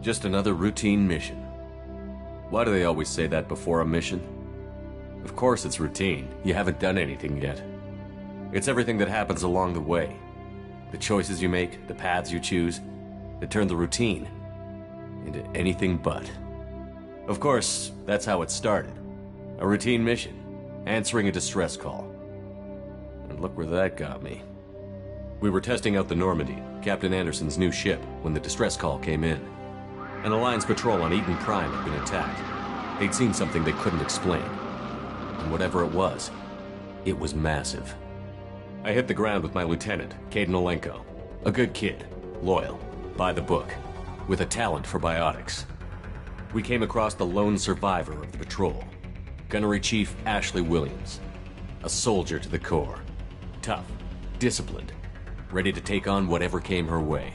Just another routine mission. Why do they always say that before a mission? Of course it's routine. You haven't done anything yet. It's everything that happens along the way. The choices you make, the paths you choose, that turn the routine into anything but. Of course, that's how it started. A routine mission, answering a distress call. And look where that got me. We were testing out the Normandy, Captain Anderson's new ship, when the distress call came in. An Alliance patrol on Eden Prime had been attacked. They'd seen something they couldn't explain. And whatever it was massive. I hit the ground with my lieutenant, CtrlAltElite. A good kid, loyal, by the book, with a talent for biotics. We came across the lone survivor of the patrol, Gunnery Chief Ashley Williams. A soldier to the core. Tough, disciplined, ready to take on whatever came her way.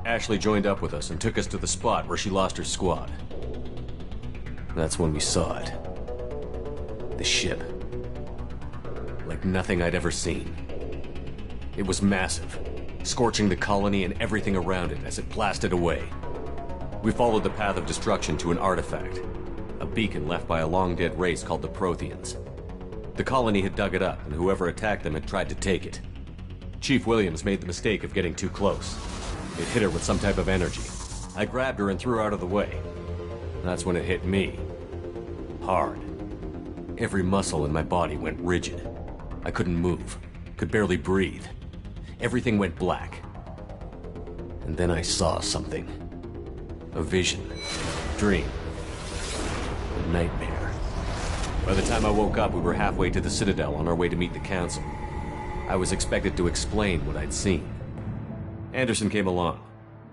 Ashley joined up with us and took us to the spot where she lost her squad. That's when we saw it. The ship. Like nothing I'd ever seen. It was massive, scorching the colony and everything around it as it blasted away. We followed the path of destruction to an artifact, a beacon left by a long-dead race called the Protheans. The colony had dug it up, and whoever attacked them had tried to take it. Chief Williams made the mistake of getting too close. It hit her with some type of energy. I grabbed her and threw her out of the way. That's when it hit me. Hard. Every muscle in my body went rigid. I couldn't move, could barely breathe. Everything went black. And then I saw something. A vision. Dream. A nightmare. By the time I woke up, we were halfway to the Citadel on our way to meet the Council. I was expected to explain what I'd seen. Anderson came along.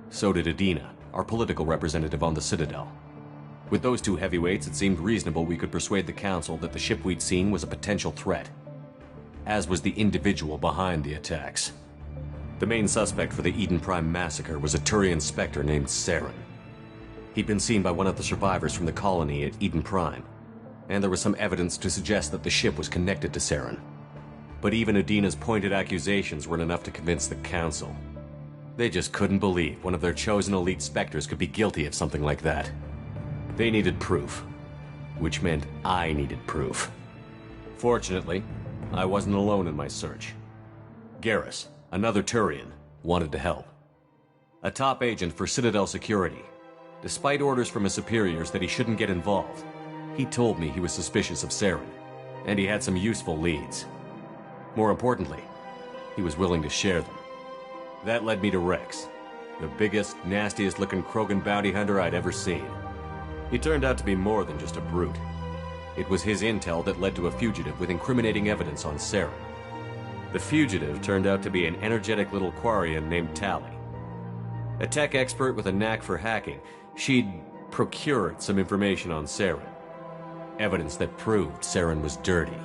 So did Adina, our political representative on the Citadel. With those two heavyweights, it seemed reasonable we could persuade the Council that the ship we'd seen was a potential threat, as was the individual behind the attacks. The main suspect for the Eden Prime massacre was a Turian Spectre named Saren. He'd been seen by one of the survivors from the colony at Eden Prime, and there was some evidence to suggest that the ship was connected to Saren. But even Adina's pointed accusations weren't enough to convince the Council. They just couldn't believe one of their chosen elite Spectres could be guilty of something like that. They needed proof, which meant I needed proof. Fortunately, I wasn't alone in my search. Garrus, another Turian, wanted to help. A top agent for Citadel Security. Despite orders from his superiors that he shouldn't get involved, he told me he was suspicious of Saren, and he had some useful leads. More importantly, he was willing to share them. That led me to Rex, the biggest, nastiest-looking Krogan bounty hunter I'd ever seen. He turned out to be more than just a brute. It was his intel that led to a fugitive with incriminating evidence on Saren. The fugitive turned out to be an energetic little Quarian named Tali. A tech expert with a knack for hacking, she'd procured some information on Saren. Evidence that proved Saren was dirty.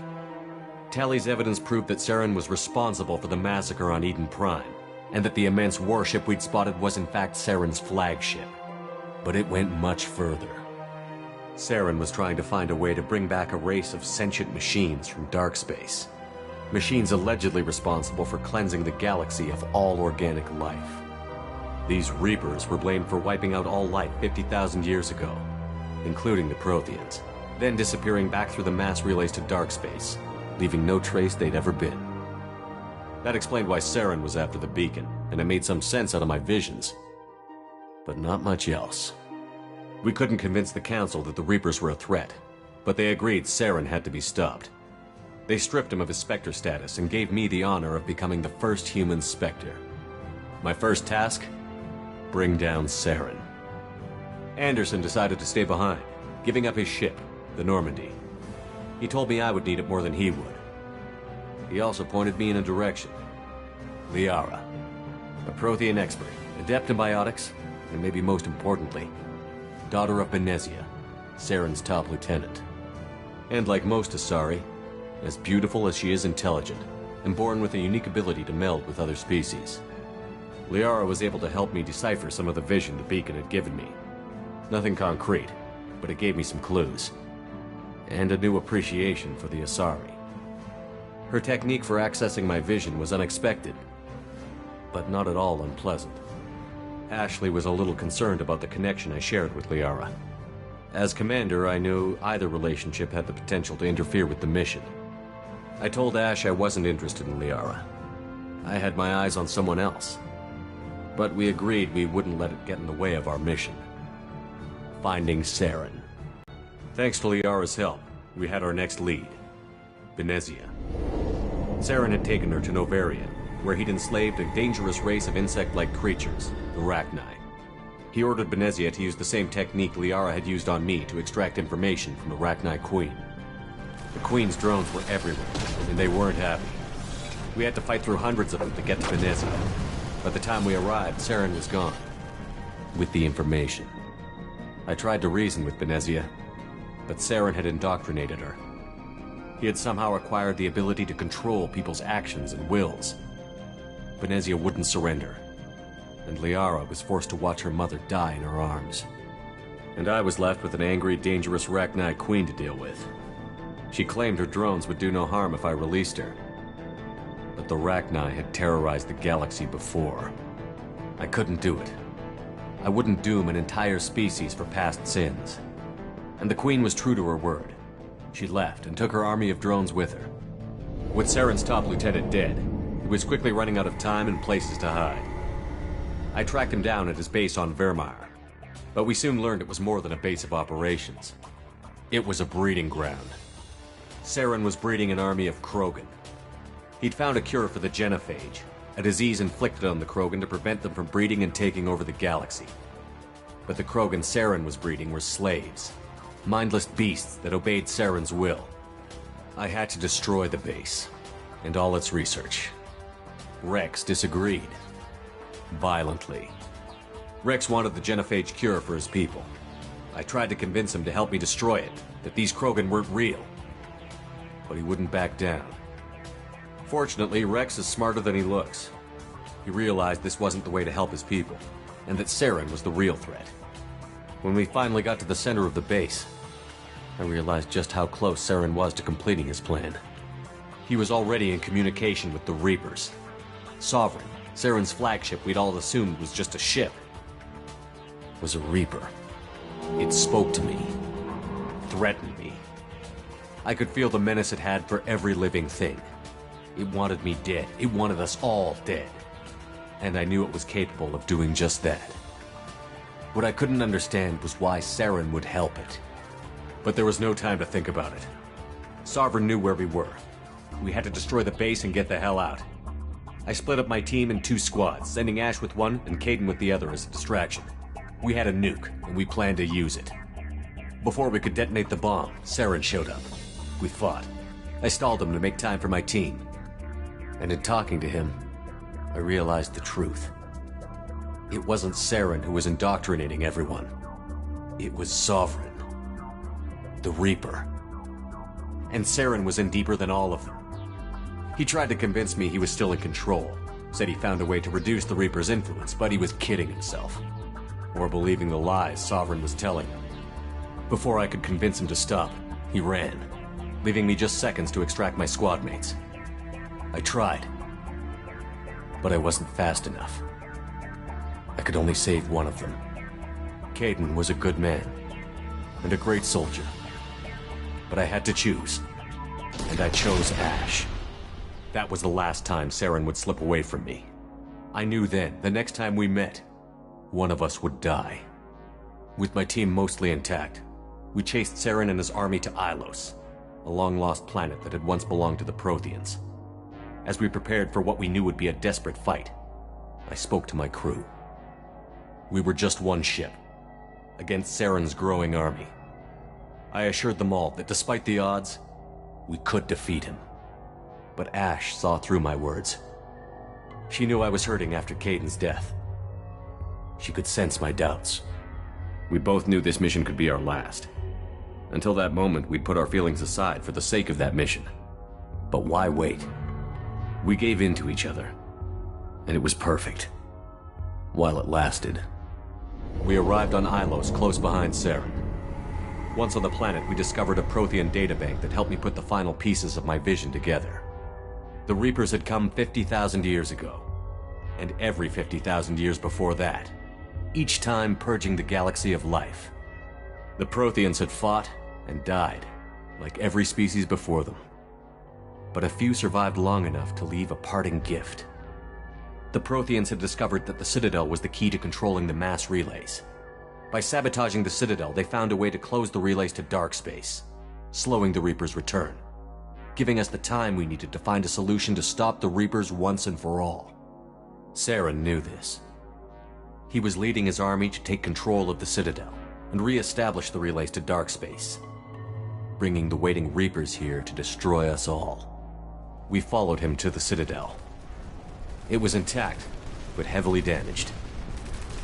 Tali's evidence proved that Saren was responsible for the massacre on Eden Prime, and that the immense warship we'd spotted was in fact Saren's flagship. But it went much further. Saren was trying to find a way to bring back a race of sentient machines from dark space. Machines allegedly responsible for cleansing the galaxy of all organic life. These Reapers were blamed for wiping out all life 50,000 years ago, including the Protheans, then disappearing back through the mass relays to dark space, leaving no trace they'd ever been. That explained why Saren was after the beacon, and it made some sense out of my visions. But not much else. We couldn't convince the Council that the Reapers were a threat, but they agreed Saren had to be stopped. They stripped him of his Spectre status and gave me the honor of becoming the first human Spectre. My first task? Bring down Saren. Anderson decided to stay behind, giving up his ship, the Normandy. He told me I would need it more than he would. He also pointed me in a direction. Liara, a Prothean expert, adept in biotics, and maybe most importantly, daughter of Benezia, Saren's top lieutenant. And like most Asari, as beautiful as she is intelligent, and born with a unique ability to meld with other species. Liara was able to help me decipher some of the vision the beacon had given me. Nothing concrete, but it gave me some clues. And a new appreciation for the Asari. Her technique for accessing my vision was unexpected, but not at all unpleasant. Ashley was a little concerned about the connection I shared with Liara. As commander, I knew either relationship had the potential to interfere with the mission. I told Ash I wasn't interested in Liara. I had my eyes on someone else. But we agreed we wouldn't let it get in the way of our mission. Finding Saren. Thanks to Liara's help, we had our next lead. Benezia. Saren had taken her to Novaria, where he'd enslaved a dangerous race of insect-like creatures, the Rachni. He ordered Benezia to use the same technique Liara had used on me to extract information from the Rachni Queen. The Queen's drones were everywhere, and they weren't happy. We had to fight through hundreds of them to get to Benezia. By the time we arrived, Saren was gone. With the information. I tried to reason with Benezia, but Saren had indoctrinated her. He had somehow acquired the ability to control people's actions and wills. Benezia wouldn't surrender, and Liara was forced to watch her mother die in her arms. And I was left with an angry, dangerous Rachni Queen to deal with. She claimed her drones would do no harm if I released her. But the Rachni had terrorized the galaxy before. I couldn't do it. I wouldn't doom an entire species for past sins. And the Queen was true to her word. She left and took her army of drones with her. With Saren's top lieutenant dead, he was quickly running out of time and places to hide. I tracked him down at his base on Vermeer, but we soon learned it was more than a base of operations. It was a breeding ground. Saren was breeding an army of Krogan. He'd found a cure for the genophage, a disease inflicted on the Krogan to prevent them from breeding and taking over the galaxy. But the Krogan Saren was breeding were slaves, mindless beasts that obeyed Saren's will. I had to destroy the base, and all its research. Rex disagreed. Violently. Rex wanted the genophage cure for his people. I tried to convince him to help me destroy it, that these Krogan weren't real. But he wouldn't back down. Fortunately, Rex is smarter than he looks. He realized this wasn't the way to help his people, and that Saren was the real threat. When we finally got to the center of the base, I realized just how close Saren was to completing his plan. He was already in communication with the Reapers. Sovereign, Saren's flagship we'd all assumed was just a ship, was a Reaper. It spoke to me, threatened me. I could feel the menace it had for every living thing. It wanted me dead. It wanted us all dead. And I knew it was capable of doing just that. What I couldn't understand was why Saren would help it. But there was no time to think about it. Sovereign knew where we were. We had to destroy the base and get the hell out. I split up my team in 2 squads, sending Ash with one and Kaidan with the other as a distraction. We had a nuke, and we planned to use it. Before we could detonate the bomb, Saren showed up. We fought. I stalled him to make time for my team. And in talking to him, I realized the truth. It wasn't Saren who was indoctrinating everyone. It was Sovereign. The Reaper. And Saren was in deeper than all of them. He tried to convince me he was still in control. Said he found a way to reduce the Reaper's influence, but he was kidding himself. Or believing the lies Sovereign was telling him. Before I could convince him to stop, he ran, leaving me just seconds to extract my squad mates. I tried, but I wasn't fast enough. I could only save one of them. Kaidan was a good man, and a great soldier. But I had to choose, and I chose Ash. That was the last time Saren would slip away from me. I knew then, the next time we met, one of us would die. With my team mostly intact, we chased Saren and his army to Ilos, a long-lost planet that had once belonged to the Protheans. As we prepared for what we knew would be a desperate fight, I spoke to my crew. We were just one ship, against Saren's growing army. I assured them all that despite the odds, we could defeat him. But Ash saw through my words. She knew I was hurting after Kaidan's death. She could sense my doubts. We both knew this mission could be our last. Until that moment, we'd put our feelings aside for the sake of that mission. But why wait? We gave in to each other, and it was perfect. While it lasted. We arrived on Ilos, close behind Saren. Once on the planet, we discovered a Prothean databank that helped me put the final pieces of my vision together. The Reapers had come 50,000 years ago, and every 50,000 years before that. each time purging the galaxy of life. The Protheans had fought and died, like every species before them. But a few survived long enough to leave a parting gift. The Protheans had discovered that the Citadel was the key to controlling the mass relays. By sabotaging the Citadel, they found a way to close the relays to dark space, slowing the Reaper's return, giving us the time we needed to find a solution to stop the Reapers once and for all. Saren knew this. He was leading his army to take control of the Citadel and re-establish the relays to dark space, bringing the waiting Reapers here to destroy us all. We followed him to the Citadel. It was intact, but heavily damaged.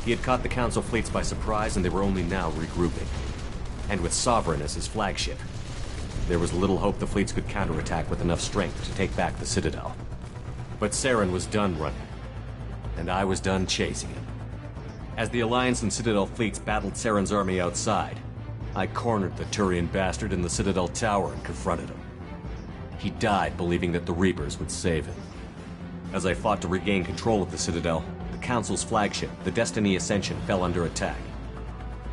He had caught the Council fleets by surprise, and they were only now regrouping. And with Sovereign as his flagship, there was little hope the fleets could counterattack with enough strength to take back the Citadel. But Saren was done running, and I was done chasing him. As the Alliance and Citadel fleets battled Saren's army outside, I cornered the Turian bastard in the Citadel tower and confronted him. He died believing that the Reapers would save him. As I fought to regain control of the Citadel, the Council's flagship, the Destiny Ascension, fell under attack.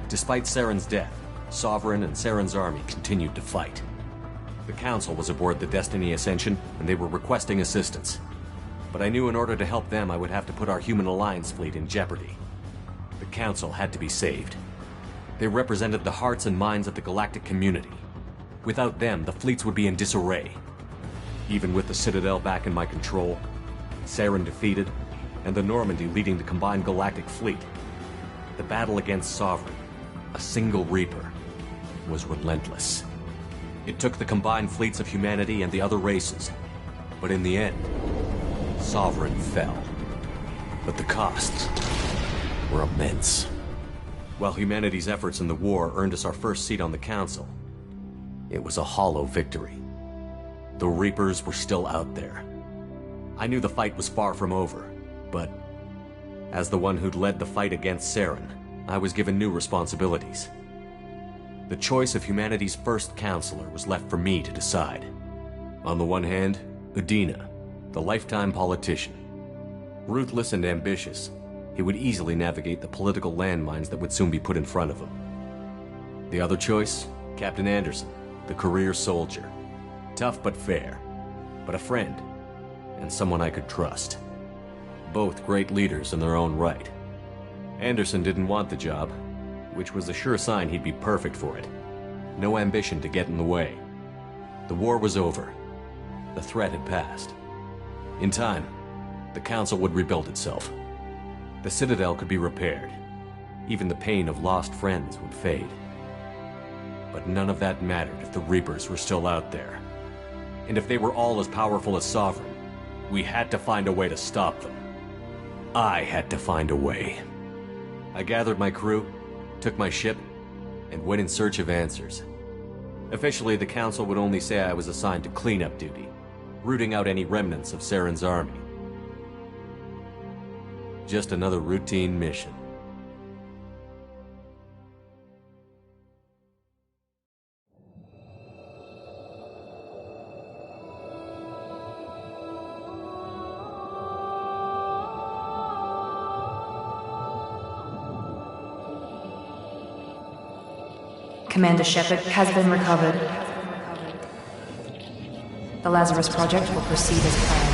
Despite Saren's death, Sovereign and Saren's army continued to fight. The Council was aboard the Destiny Ascension, and they were requesting assistance. But I knew in order to help them, I would have to put our Human Alliance fleet in jeopardy. The Council had to be saved. They represented the hearts and minds of the galactic community. Without them, the fleets would be in disarray. Even with the Citadel back in my control, Saren defeated, and the Normandy leading the combined galactic fleet, the battle against Sovereign, a single Reaper, was relentless. It took the combined fleets of humanity and the other races, but in the end, Sovereign fell. But the costs were immense. While humanity's efforts in the war earned us our first seat on the Council, it was a hollow victory. The Reapers were still out there. I knew the fight was far from over, but as the one who'd led the fight against Saren, I was given new responsibilities. The choice of humanity's first counselor was left for me to decide. On the one hand, Udina, the lifetime politician. Ruthless and ambitious, he would easily navigate the political landmines that would soon be put in front of him. The other choice, Captain Anderson, the career soldier. Tough but fair, but a friend, and someone I could trust. Both great leaders in their own right. Anderson didn't want the job, which was a sure sign he'd be perfect for it. No ambition to get in the way. The war was over. The threat had passed. In time, the Council would rebuild itself. The Citadel could be repaired. Even the pain of lost friends would fade. But none of that mattered if the Reapers were still out there. And if they were all as powerful as Sovereign, we had to find a way to stop them. I had to find a way. I gathered my crew, took my ship, and went in search of answers. Officially, the Council would only say I was assigned to cleanup duty, rooting out any remnants of Saren's army. Just another routine mission. Commander Shepard has been recovered. The Lazarus Project will proceed as planned.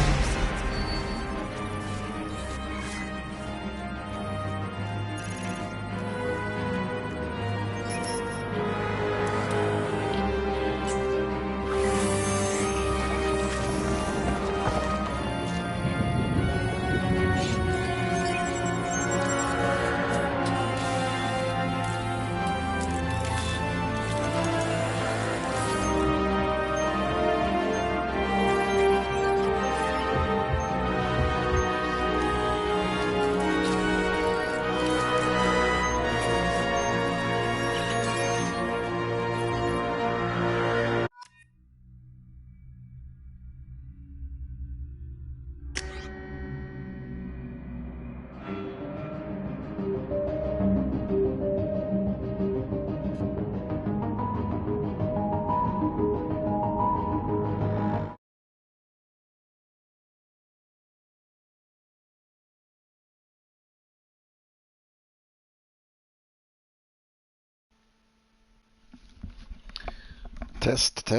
Test.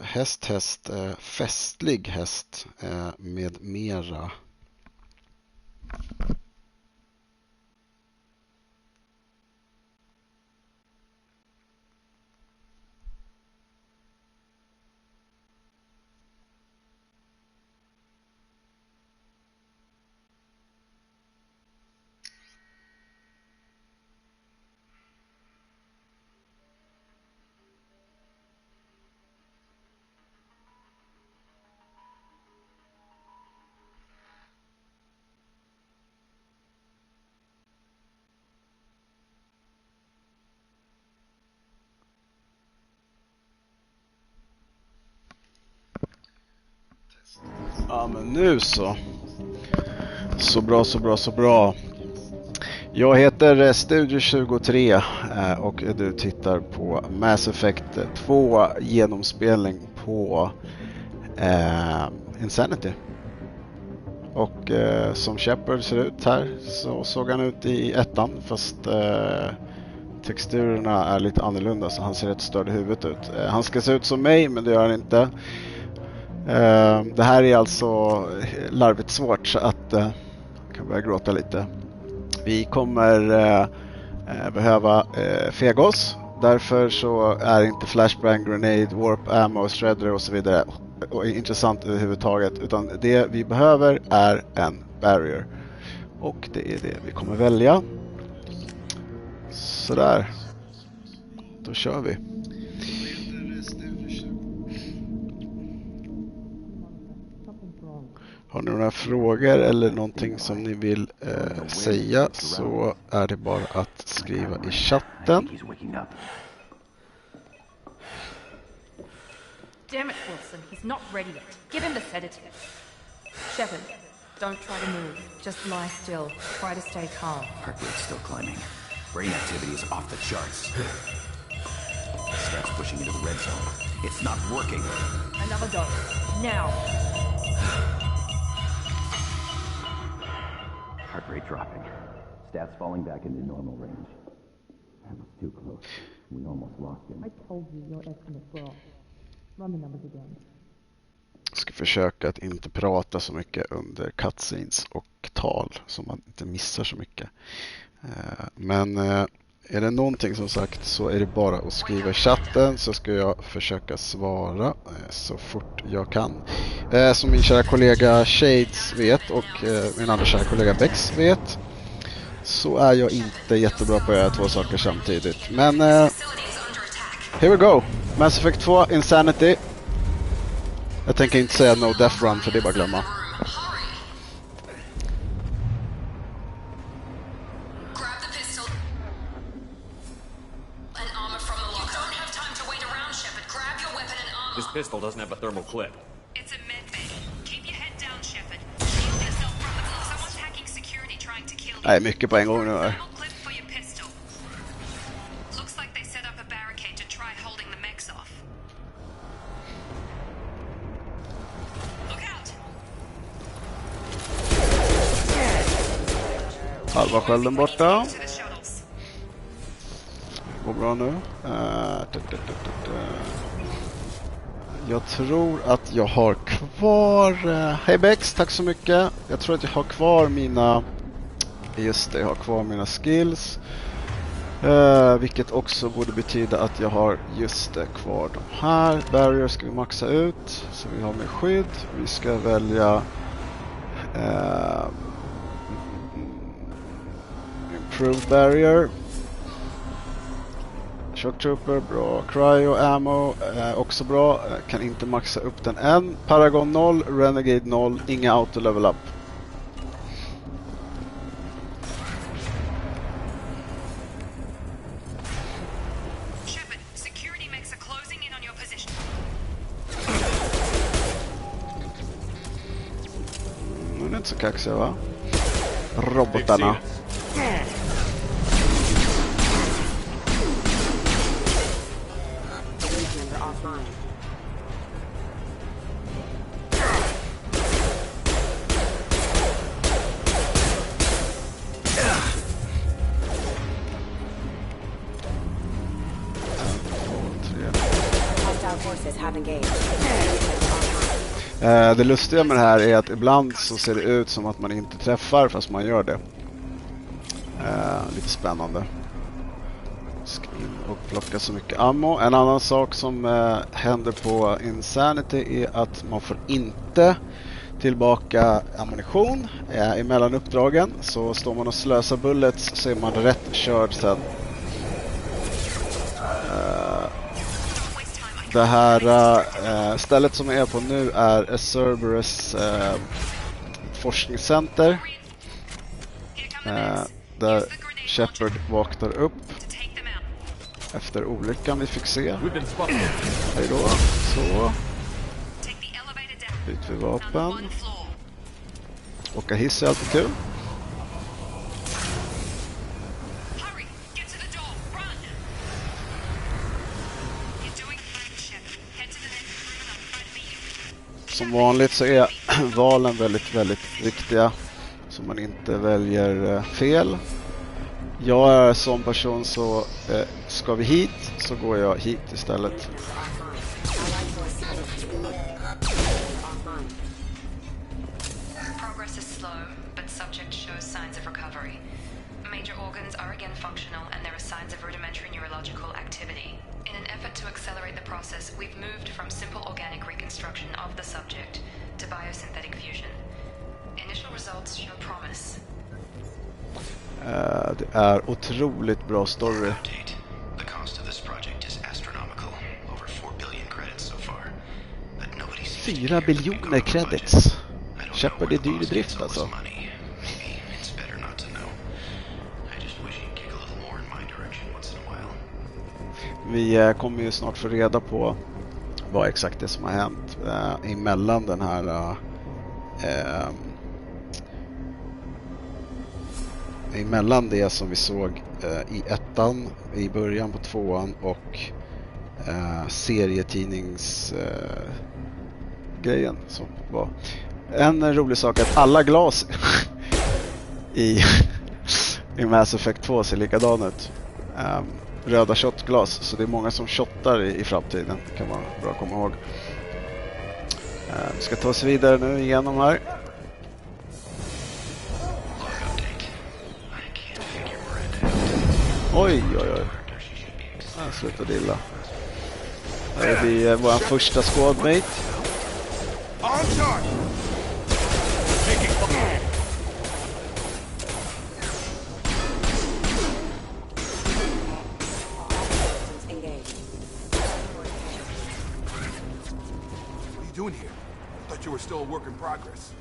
Häst. Festlig häst med mera. Ja, men nu så. Så bra. Jag heter Studio 23 och du tittar på Mass Effect 2 genomspelning på Insanity. Och som Shepard ser ut här så såg han ut i ettan, fast texturerna är lite annorlunda så han ser rätt större huvudet ut. Han ska se ut som mig, men det gör han inte. Det här är alltså larvigt svårt så att jag kan börja gråta lite. Vi kommer behöva fega oss. Därför så är inte flashbang, grenade, warp, ammo, shredder och så vidare och intressant överhuvudtaget. Utan det vi behöver är en barrier. Och det är det vi kommer välja. Sådär. Då kör vi. Har ni några frågor eller någonting som ni vill säga så är det bara att skriva i chatten. Damn it, Wilson. He's not ready yet. Give him the sedative. Shepard, don't try to move. Just lie still. Try to stay calm. Heart rate's still climbing. Brain activity is off the charts. Starts pushing into the red zone. It's not working. Another dose. Now. Heart rate dropping. Stats falling back into normal range. That was too close. We almost lost him. I told you your estimates were off. Run the numbers again. Jag ska försöka att inte prata så mycket under cutscenes och tal så man inte missar så mycket. Men är det någonting som sagt så är det bara att skriva i chatten så ska jag försöka svara så fort jag kan. Som min kära kollega Shades vet och min andra kära kollega Bex vet så är jag inte jättebra på att göra två saker samtidigt. Men here we go. Mass Effect 2 Insanity. Jag tänker inte säga no death run för det är bara glömma. This pistol doesn't have a thermal clip. It's a med bay. Keep your head down, Shepard. Shield yourself from the... Someone's hacking security trying to kill you. Nej, mycket på en gång nu här. Thermal clip for your pistol. Looks like they set up a barricade to try holding the mechs off. Look out! Halva skölden borta. To the shuttles. Går bra nu. Jag tror att jag har kvar... Hej Bex, tack så mycket. Jag tror att jag har kvar mina... Just det, jag har kvar mina skills. Vilket också borde betyda att jag har just det kvar de här. Barrier ska vi maxa ut. Så vi har med skydd. Vi ska välja... Improve barrier. Shock Trooper, bra. Cryo Ammo, också bra. Kan inte maxa upp den än. Paragon 0, Renegade 0, inga auto level up. Shepard, security mechs are closing in on your position. De är inte så kaxiga va? Robotarna. Det lustiga med det här är att ibland så ser det ut som att man inte träffar fast man gör det. Lite spännande. Ska in och plocka så mycket ammo. En annan sak som händer på Insanity är att man får inte tillbaka ammunition emellan uppdragen. Så står man och slösar bullets så är man rätt körd sen. Det här stället som jag är på nu är Cerberus forskningscenter. Där Shepard vaknar upp efter olyckan vi fick se. Hej då. Så. Byter vi vapen. Åka hiss är alltid kul. Som vanligt så är valen väldigt, väldigt viktiga. Så man inte väljer fel. Jag är som person så ska vi hit så går jag hit istället. Progress is slow, but subject shows signs of recovery. Major organs are again functional and there are signs of rudimentary neurological activity. In an effort to accelerate the process, we've moved from simple organic reconstruction of the subject to biosynthetic fusion. Initial results show promise. Det är otroligt bra story. The cost of this project is astronomical. Over 4 billion credits so far. But nobody seems to 4 care biljoner if we go over credits. budget. I don't Shepard know är where the dyr i boss drift gets all this alltså. money. Maybe it's better not to know. I just wish he'd kick a little more in my direction once in a while. Vi kommer ju snart få reda på vad exakt det som har hänt emellan den här emellan det som vi såg i ettan, i början på tvåan och serietidningsgrejen som var. En rolig sak är att alla glas i Mass Effect 2 ser likadan ut. Röda shotglas, så det är många som shottar i framtiden, kan man bra komma ihåg. Vi ska ta oss vidare nu igenom här. Oj, oj, oj. Sluta dilla. Det blir vår första squadmate.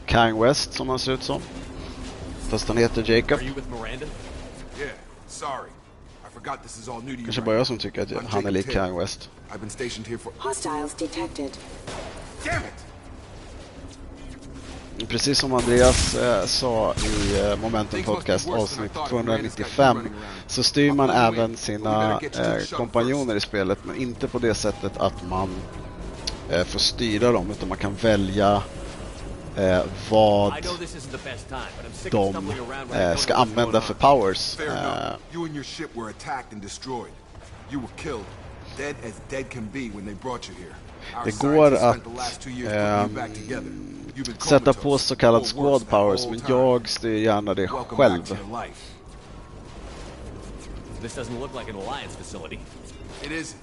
Kang West som han ser ut som. Fast han heter Jacob. Kanske bara jag som tycker att han är lik Kang West. Hostiles detected. Precis som Andreas sa i Momentum Podcast avsnitt 295 så styr man även sina kompanjoner i spelet, men inte på det sättet att man får styra dem, utan man kan välja vad de ska använda för powers. Det går att sätta på så kallad squad powers, men jag styr gärna det själv. This doesn't look like an Alliance facility. It isn't.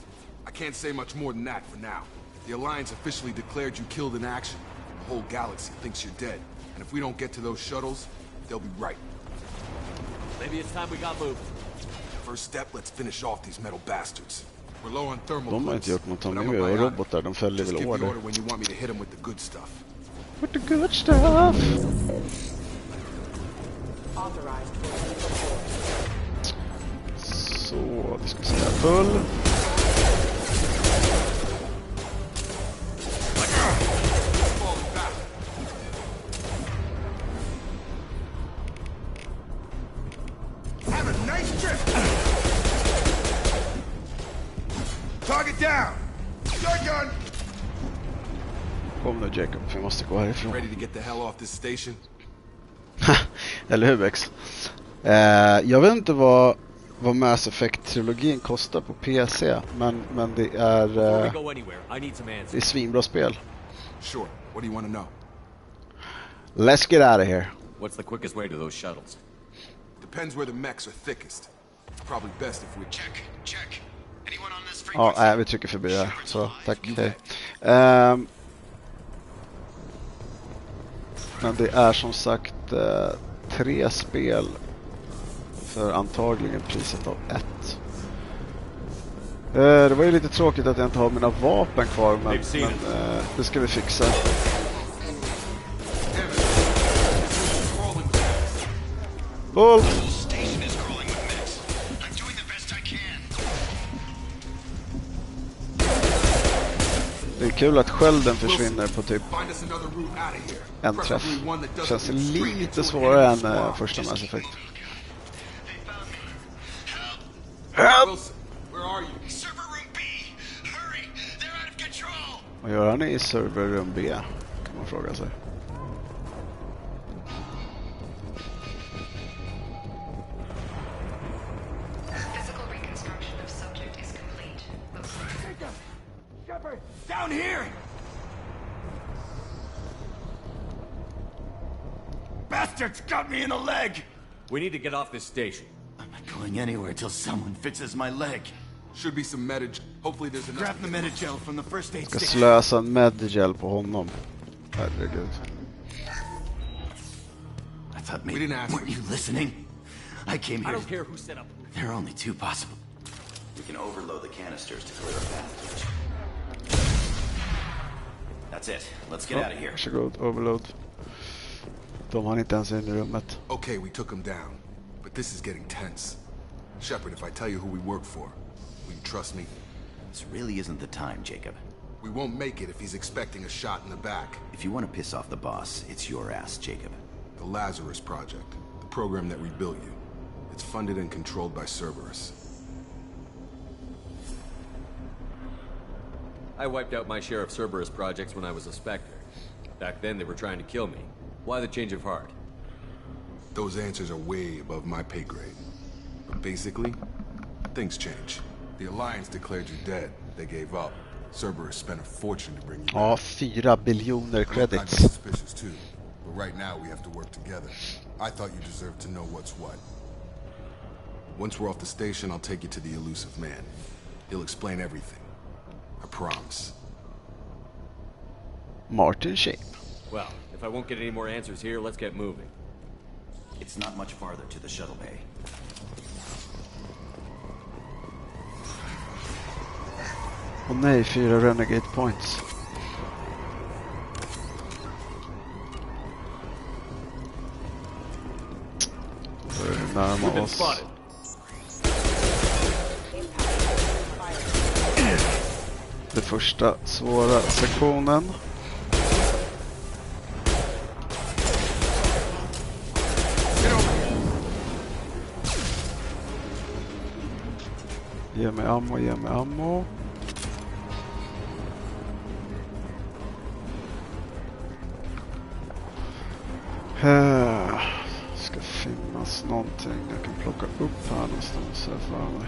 I can't say much more than that for now. The Alliance officially declared you killed in action. The whole galaxy thinks you're dead. And if we don't get to those shuttles, they'll be right. Maybe it's time we got moving. First step, let's finish off these metal bastards. We're low on thermal De har inte gjort något om nu, och robotar, de följer väl order. When you want me to hit them with the good stuff. With the good stuff. Så, vi ska se här. Full. Have a nice trip. Target down. Shotgun. Kom nu Jacob, vi måste gå härifrån. Ready to get the hell off this station? Eller hur Bex? Jag vet inte vad Mass Effect-trilogin kostar på PC, men det är Before we go anywhere, I need some det är answers. svinbra spel. Sure. What do you want to know? Let's get out of here. What's the quickest way to those shuttles? Depends where the mechs are thickest. It's probably best if we... Check. Anyone on this Ja, frequency? vi trycker förbi här. Så, tack. Hej. Men det är som sagt 3 spel för antagligen priset av 1. Det var ju lite tråkigt att jag inte har mina vapen kvar, men det ska vi fixa. Bull! Station is crawling with mechs. I'm doing the best I can. Det är kul att skölden försvinner på typ Find us another route out of here. en träff. Preferably one that doesn't Känns lead straight lite into an svårare enemy än swarm. första Mass Effect. Wilson, where are you? Server room B. Hurry. They're out of control. Vad gör han i serverrum B? Kan man fråga sig. Physical reconstruction of subject is complete. Shepard, down here. Bastards got me in the leg. We need to get off this station. I'm not going anywhere till someone fixes my leg. Should be some medi... Hopefully there's enough... Grab the Medigel from the first aid Ska station. slösa en Medigel på honom. Herregud. I thought We maybe... didn't ask Weren't you listening? I came I here... don't care who set up who. There are only 2 possible. We can overload the canisters to clear a path. That's it. Let's get out of here. Varsågod, overload. De har inte ens in i rummet. Okay, we took him down. But this is getting tense. Shepard, if I tell you who we work for, will you trust me? This really isn't the time, Jacob. We won't make it if he's expecting a shot in the back. If you want to piss off the boss, it's your ass, Jacob. The Lazarus Project, the program that rebuilt you. It's funded and controlled by Cerberus. I wiped out my share of Cerberus projects when I was a Spectre. Back then they were trying to kill me. Why the change of heart? Those answers are way above my pay grade. But basically, things change. The Alliance declared you dead. They gave up. Cerberus spent a fortune to bring you Ja, back. 4 biljoner I'd be credits. suspicious too. But right now we have to work together. I thought you deserved to know what's what. Once we're off the station, I'll take you to the elusive man. He'll explain everything. I promise. Martin Sheen. Well, if I won't get any more answers here, let's get moving. It's not much farther to the shuttle bay. Åh nej, 4 Renegade points. Börjar vi We've närma been oss spotted. den första svåra sektionen. Ge mig ammo, ge mig ammo. Ska finnas någonting jag kan plocka upp här någonstans här för mig.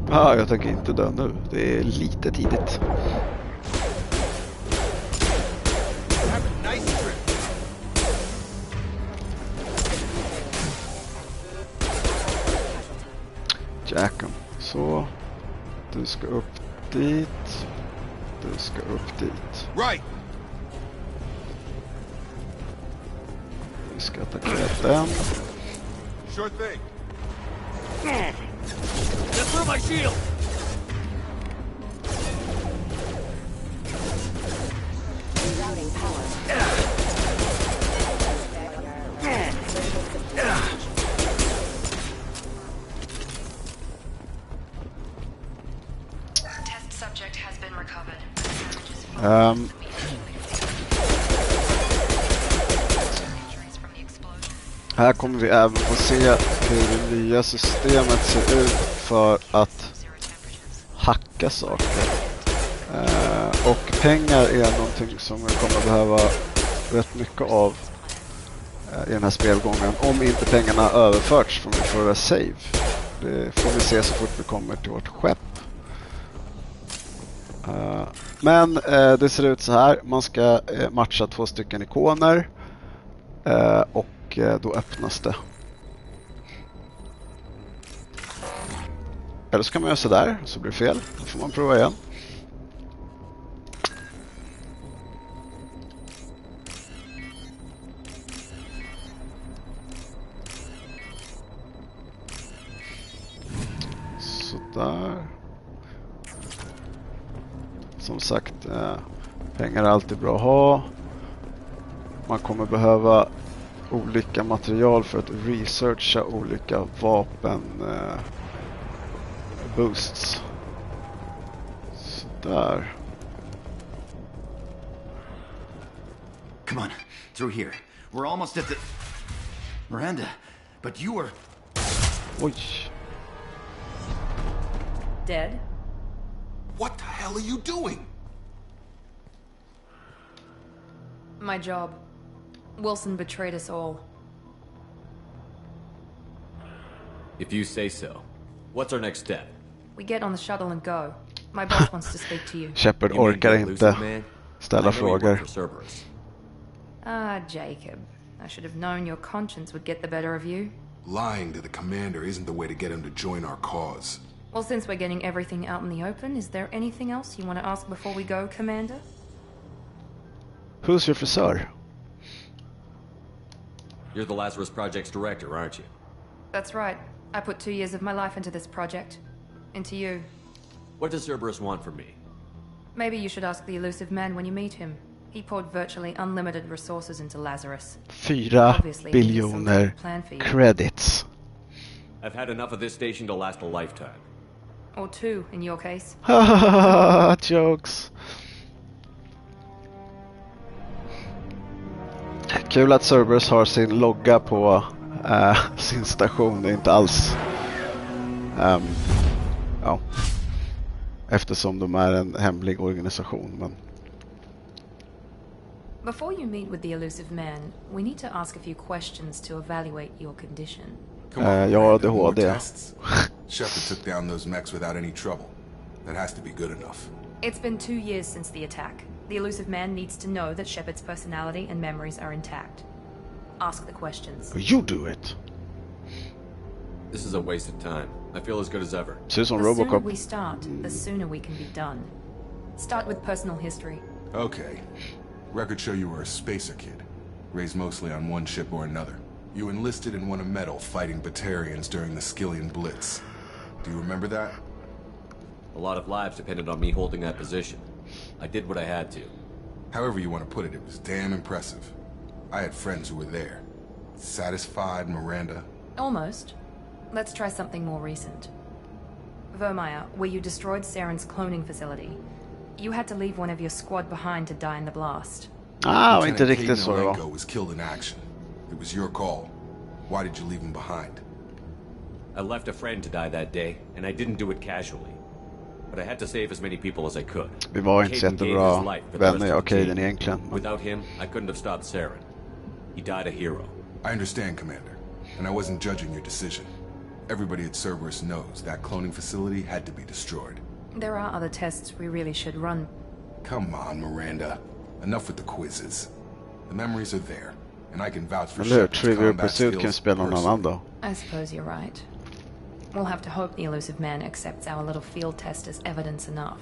Jag tänker inte dö nu. Det är lite tidigt. Jackham. Så. Du ska upp dit. Du ska upp dit. Right. Vi ska attackera den. Sure thing. Get through my shield! Routing power. Test subject has been recovered. Um, Injuries from the explosion. Här kommer vi även få se hur det nya systemet ser ut för att hacka saker. Och pengar är någonting som vi kommer behöva rätt mycket av i den här spelgången. Om inte pengarna överförts från förra save. Det får vi se så fort vi kommer till vårt skepp. Men det ser ut så här. Man ska matcha 2 stycken ikoner. Och då öppnas det. Eller så kan man göra så där, så blir det fel. Då får man prova igen. Sådär. Som sagt, pengar är alltid bra att ha. Man kommer behöva olika material för att researcha olika vapen boosts. Sådär. Come on, through here. We're almost at the... Miranda, but you were... Oj. Dead? What the hell are you doing? My job. Wilson betrayed us all. If you say so. What's our next step? We get on the shuttle and go. My boss wants to speak to you. Shepard You mean orkar the inte elusive man? ställa I know you work frågor. for Cerberus. Ah, Jacob. I should have known your conscience would get the better of you. Lying to the commander isn't the way to get him to join our cause. Well, since we're getting everything out in the open, is there anything else you want to ask before we go, Commander? Who's your frisör? You're the Lazarus Project's director, aren't you? That's right. I put 2 years of my life into this project. Into you. What does Cerberus want from me? Maybe you should ask the elusive man when you meet him. He poured virtually unlimited resources into Lazarus. 4 Obviously, he has some biljoner sort of plan for you. credits. I've had enough of this station to last a lifetime. Or 2, in your case. Jokes. Kul att Cerberus har sin logga på sin station. Det är inte alls ja, eftersom de är en hemlig organisation, men Before you meet with the elusive man, we need to ask a few questions to evaluate your condition. Come on, jag har Miranda, more ADHD. tests? Shepard took down those mechs without any trouble. That has to be good enough. It's been 2 years since the attack. The elusive man needs to know that Shepard's personality and memories are intact. Ask the questions. you do it. This is a waste of time. I feel as good as ever. Ser ut som The sooner Robocop. we start, the sooner we can be done. Start with personal history. Okay. Records show you were a spacer kid, raised mostly on one ship or another. You enlisted and won a medal fighting Batarians during the Skillian Blitz. Do you remember that? A lot of lives depended on me holding that position. I did what I had to. However you want to put it, it was damn impressive. I had friends who were there. Satisfied, Miranda? Almost. Let's try something more recent. Vermeer, where you destroyed Saren's cloning facility. You had to leave one of your squad behind to die in the blast. Var inte Lieutenant riktigt så det var. Kate was killed in action. It was your call. Why did you leave him behind? I left a friend to die that day, and I didn't do it casually. But I had to save as many people as I could. Vi var inte så Caden gave his jättebra life for the rest vänner, jag of och the Caden team. egentligen. Men Without him, I couldn't have stopped Saren. He died a hero. I understand, Commander, and I wasn't judging your decision. Everybody at Cerberus knows that cloning facility had to be destroyed. There are other tests we really should run. Come on, Miranda. Enough with the quizzes. The memories are there, and I can vouch for eller hur? Shepard's Trivial combat Pursuit kan skills spela någon annan personally. då. I suppose you're right. We'll have to hope the elusive man accepts our little field test as evidence enough.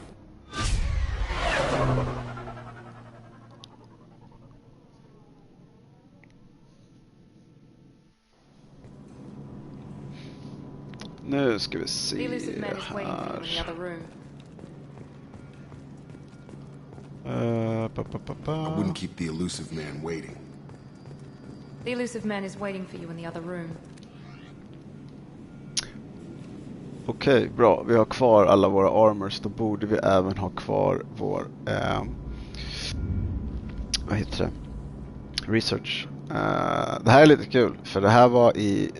Nu ska vi The se elusive man is waiting for you in the här. other room. I wouldn't keep the elusive man waiting. The elusive man is waiting for you in the other room. Okej, bra. Vi har kvar alla våra armors. Då borde vi även ha kvar vår vad heter det? Research. Det här är lite kul, för det här var i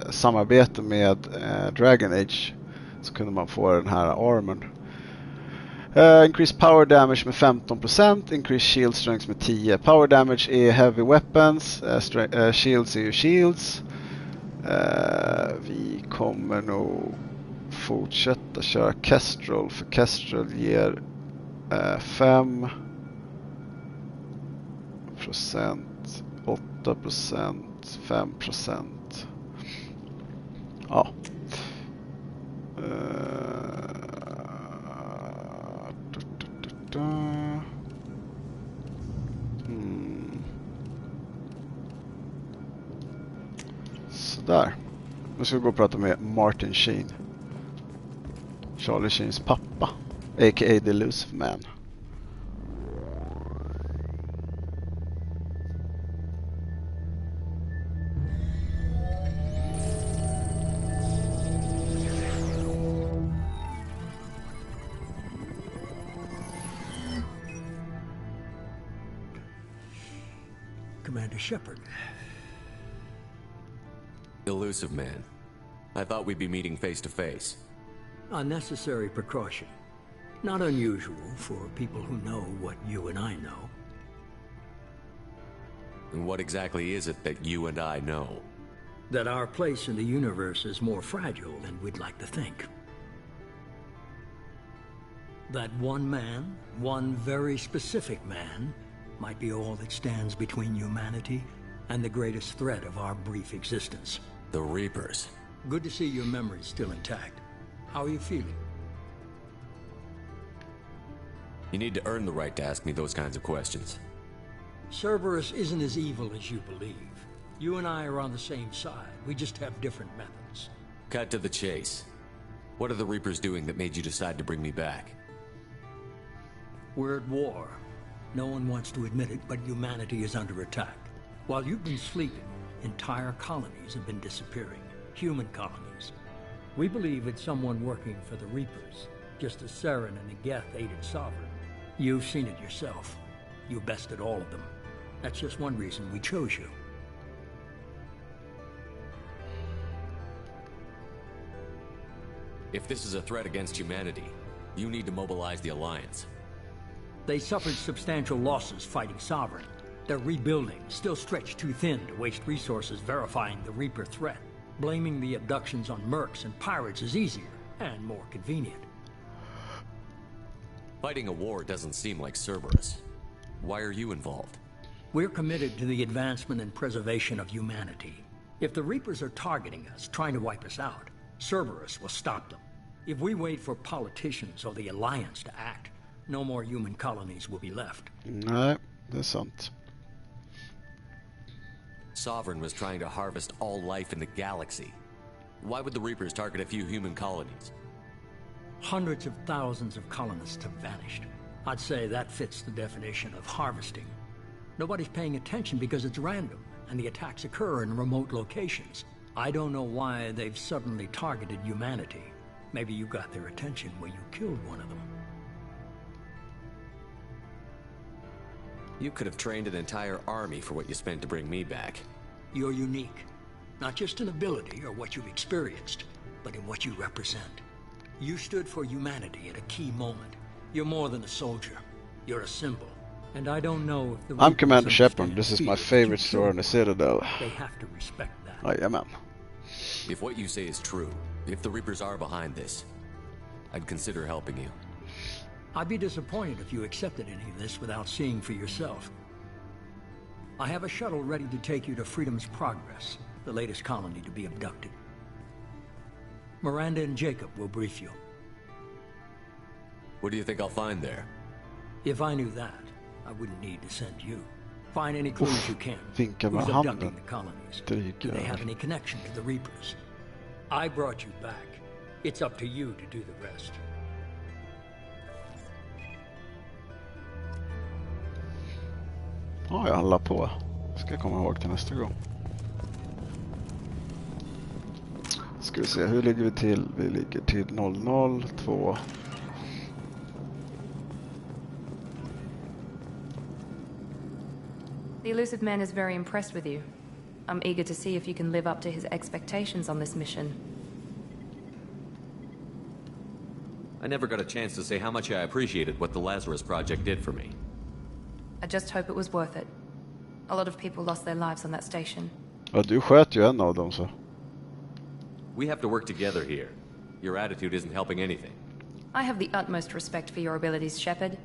samarbete med Dragon Age, så kunde man få den här armorn. Increase power damage med 15%, increase shield strength med 10%. Power damage är heavy weapons, shields är ju shields. Vi kommer nog fortsätta köra Kestrel, för Kestrel ger 5%, 8%, 5%. Ja. Sådär. Nu ska vi gå och prata med Martin Sheen. Charlie Sheens pappa, a.k.a. The Elusive Man. Commander Shepard. Elusive Man. I thought we'd be meeting face to face. Unnecessary precaution. Not unusual for people who know what you and I know. And what exactly is it that you and I know? That our place in the universe is more fragile than we'd like to think. That one man, one very specific man, might be all that stands between humanity and the greatest threat of our brief existence. The Reapers. Good to see your memory's still intact. How are you feeling? You need to earn the right to ask me those kinds of questions. Cerberus isn't as evil as you believe. You and I are on the same side. We just have different methods. Cut to the chase. What are the Reapers doing that made you decide to bring me back? We're at war. No one wants to admit it, but humanity is under attack. While you've been sleeping, entire colonies have been disappearing. Human colonies. We believe it's someone working for the Reapers, just as Saren and the Geth aided Sovereign. You've seen it yourself. You bested all of them. That's just one reason we chose you. If this is a threat against humanity, you need to mobilize the Alliance. They suffered substantial losses fighting Sovereign. They're rebuilding, still stretched too thin to waste resources verifying the Reaper threat. Blaming the abductions on mercs and pirates is easier and more convenient. Fighting a war doesn't seem like Cerberus. Why are you involved? We're committed to the advancement and preservation of humanity. If the Reapers are targeting us, trying to wipe us out, Cerberus will stop them. If we wait for politicians or the Alliance to act, no more human colonies will be left. Nej, det är sant. Sovereign was trying to harvest all life in the galaxy. Why would the Reapers target a few human colonies? Hundreds of thousands of colonists have vanished. I'd say that fits the definition of harvesting. Nobody's paying attention because it's random, and the attacks occur in remote locations. I don't know why they've suddenly targeted humanity. Maybe you got their attention when you killed one of them. You could have trained an entire army for what you spent to bring me back. You're unique. Not just in ability or what you've experienced, but in what you represent. You stood for humanity at a key moment. You're more than a soldier. You're a symbol. And I don't know if the I'm Commander Reapers Shepard. This is understand my fear favorite that you store in the Citadel. They have to respect that. Jajamän. If what you say is true, if the Reapers are behind this, I'd consider helping you. I'd be disappointed if you accepted any of this without seeing for yourself. I have a shuttle ready to take you to Freedom's Progress, the latest colony to be abducted. Miranda and Jacob will brief you. What do you think I'll find there? If I knew that, I wouldn't need to send you. Find any clues you can. Vinka med Who's handen. abducting the colonies? Dryg Do they have jävel. any connection to the Reapers? I brought you back. It's up to you to do the rest. Ja, jag la på. Ska jag komma ihåg till nästa gång. Ska vi se, hur ligger vi till? Vi ligger till 002. The elusive man is very impressed with you. I'm eager to see if you can live up to his expectations on this mission. I never got a chance to say how much I appreciated what the Lazarus Project did for me. I just hope it was worth it. A lot of people lost their lives on that station. Ja, du sköt ju en av dem så. We have to work together here. Your attitude isn't helping anything. I have the utmost respect for your abilities, Shepard.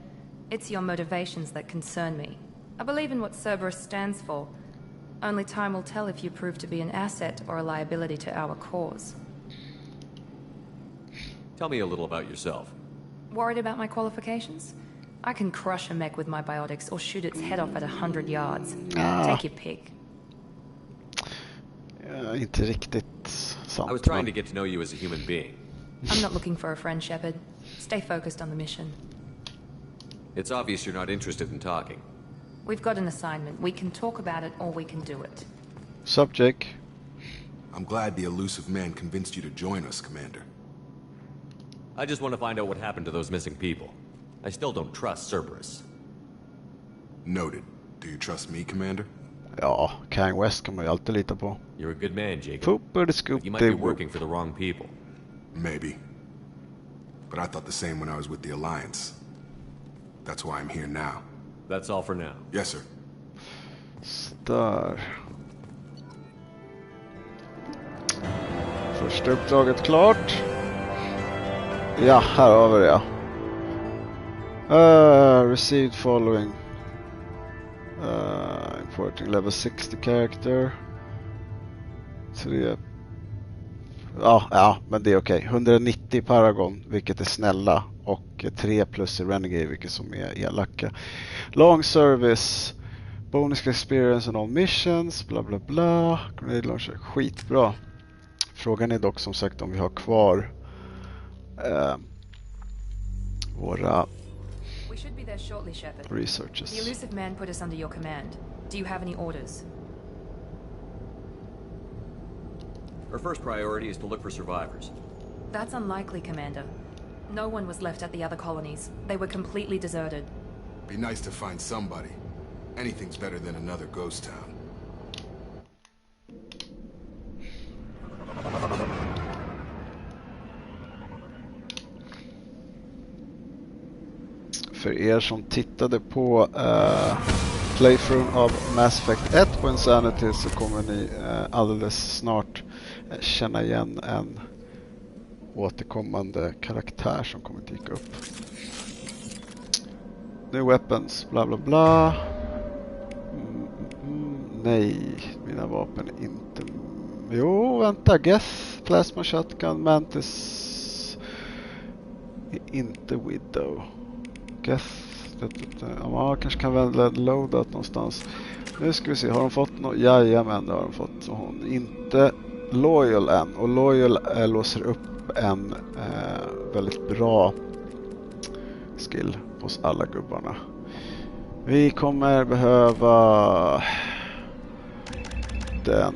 It's your motivations that concern me. I believe in what Cerberus stands for. Only time will tell if you prove to be an asset or a liability to our cause. Tell me a little about yourself. Worried about my qualifications? I can crush a mech with my biotics or shoot its head off at 100 yards. Take your pick. Ja, inte riktigt sant. I was trying to get to know you as a human being. I'm not looking for a friend, Shepard. Stay focused on the mission. It's obvious you're not interested in talking. We've got an assignment. We can talk about it or we can do it. Sup, Jake? I'm glad the elusive man convinced you to join us, Commander. I just want to find out what happened to those missing people. I still don't trust Cerberus. Noted. Do you trust me, Commander? Ja, Kang West kan man ju alltid lita på. You're a good man, Jacob. Poopity scoop, But you might be working for the wrong people. Maybe. But I thought the same when I was with the Alliance. That's why I'm here now. That's all for now. Yes, sir. Där. Första uppdraget klart. Ja, här har vi det. Received following. Importing level 60 character. 3. Ja, men det är okej. 190 Paragon, vilket är snälla. Och 3 plus i Renegade, vilket som är elaka. Long service. Bonus experience on all missions. Bla bla bla. Grenade launcher. Skitbra. Frågan är dock som sagt om vi har kvar våra We should be there shortly, Shepard. researches. The elusive man put us under your command. Do you have any orders? Our first priority is to look for survivors. That's unlikely, Commander. No one was left at the other colonies. They were completely deserted. Be nice to find somebody. Anything's better than another ghost town. För er som tittade på playthrough av Mass Effect 1 på Insanity så kommer ni alldeles snart känna igen en återkommande karaktär som kommer dyka upp. New weapons, bla bla bla. Nej, mina vapen är inte... Jo, vänta, Geth, Plasma Shotgun, Mantis är inte Widow. Geth, man kanske kan välja loadout någonstans. Nu ska vi se, har de fått något? Jajamän, det har de fått. Så hon är inte Loyal än. Och Loyal låser upp en väldigt bra skill hos alla gubbarna. Vi kommer behöva den.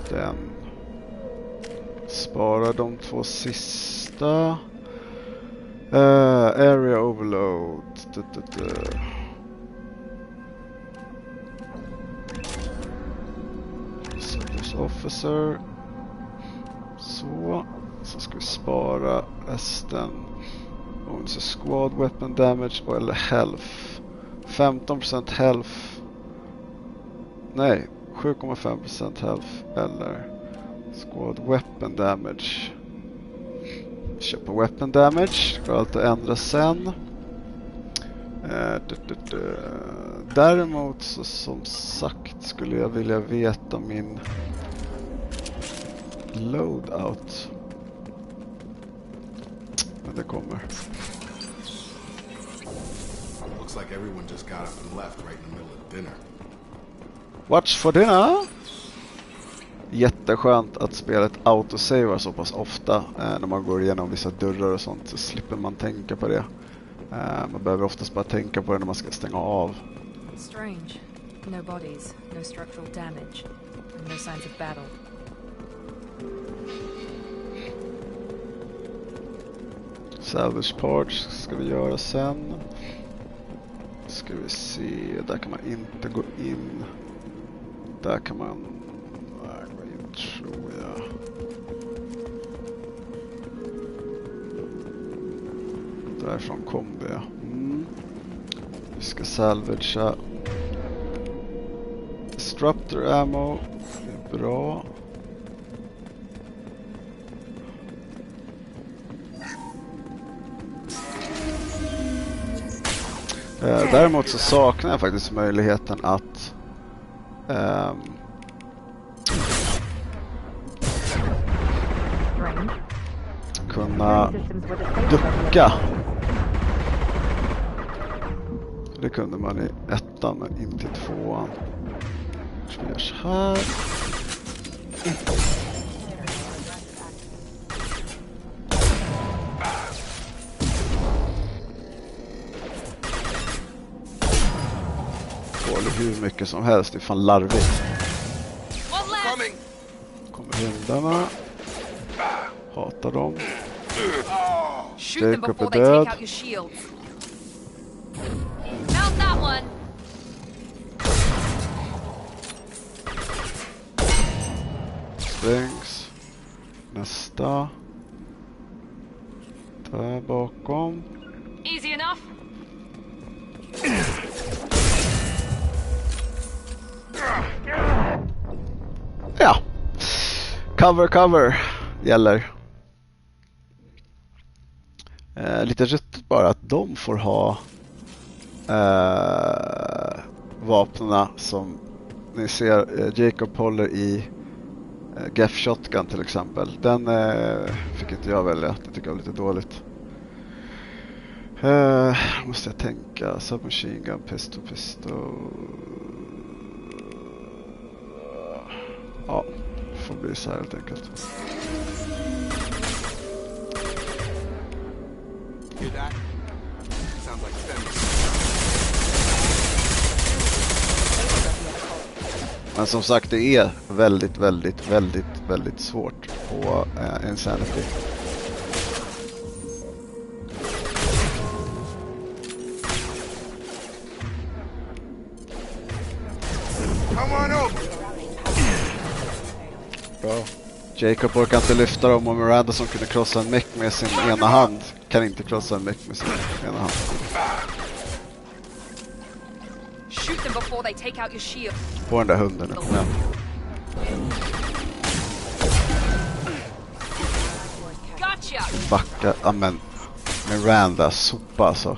Den. Spara de 2 sista. Area overload. Service officer. Så ska vi spara resten. Bonus squad weapon damage eller health. 15% health. Nej, 7,5% health eller squad weapon damage. Köpa weapon damage. Ska allt ändra sen. Däremot så som sagt skulle jag vilja veta min loadout. Men det kommer. Looks like everyone just got up and left right in the middle of dinner. Watch for dinner. Jätteskönt att spelet autosavar så pass ofta när man går igenom vissa dörrar och sånt, så slipper man tänka på det. Man behöver oftast bara tänka på det när man ska stänga av. Strange. No bodies, no structural damage, and no signs of battle. Salvage parts ska vi göra sen. Ska vi se, där kan man inte gå in. Där kan man gå in, tror jag. Därifrån kom vi. Vi ska salvagea. Disruptor ammo. Det är bra. Däremot så saknar jag faktiskt möjligheten att kunna ducka. Det kunde man i ettan men inte i tvåan. Så vi gör så här. Hur mycket som helst, det är fan larvigt. Kommer hundarna. Hatar dem. Jacob är död. Sprängs. Nästa. Där bakom. Easy enough. Ja. Cover gäller. Lite ruttet bara att de får ha vapnena som ni ser Jacob håller i Gaff Shotgun till exempel. Den fick inte jag välja. Det tycker jag var lite dåligt. Måste jag tänka. Submachine gun, pistol. Ja, får bli så här helt enkelt. Men som sagt, det är väldigt svårt på Insanity. Bra. Jacob orkar inte lyfta dem och Miranda som kunde krossa en mech med sin ena hand kan inte krossa en mech med sin ena hand. På den där hunden. Ja. Backa, amen. Miranda, sopa alltså.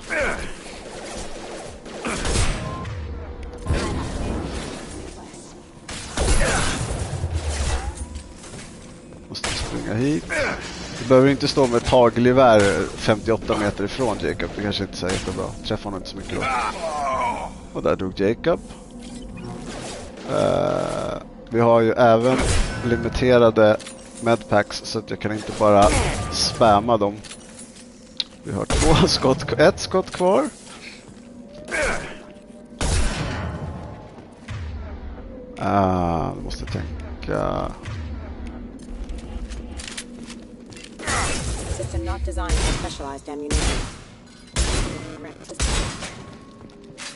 Måste springa hit. Du behöver inte stå med ett hagelgevär 58 meter ifrån Jacob. Det kanske inte är så jättebra. Träffar honom inte så mycket då. Och där dog Jacob. Vi har ju även limiterade medpacks så att jag kan inte bara spamma dem. Vi har ett skott kvar. Jag måste tänka. System not designed for specialized ammunition.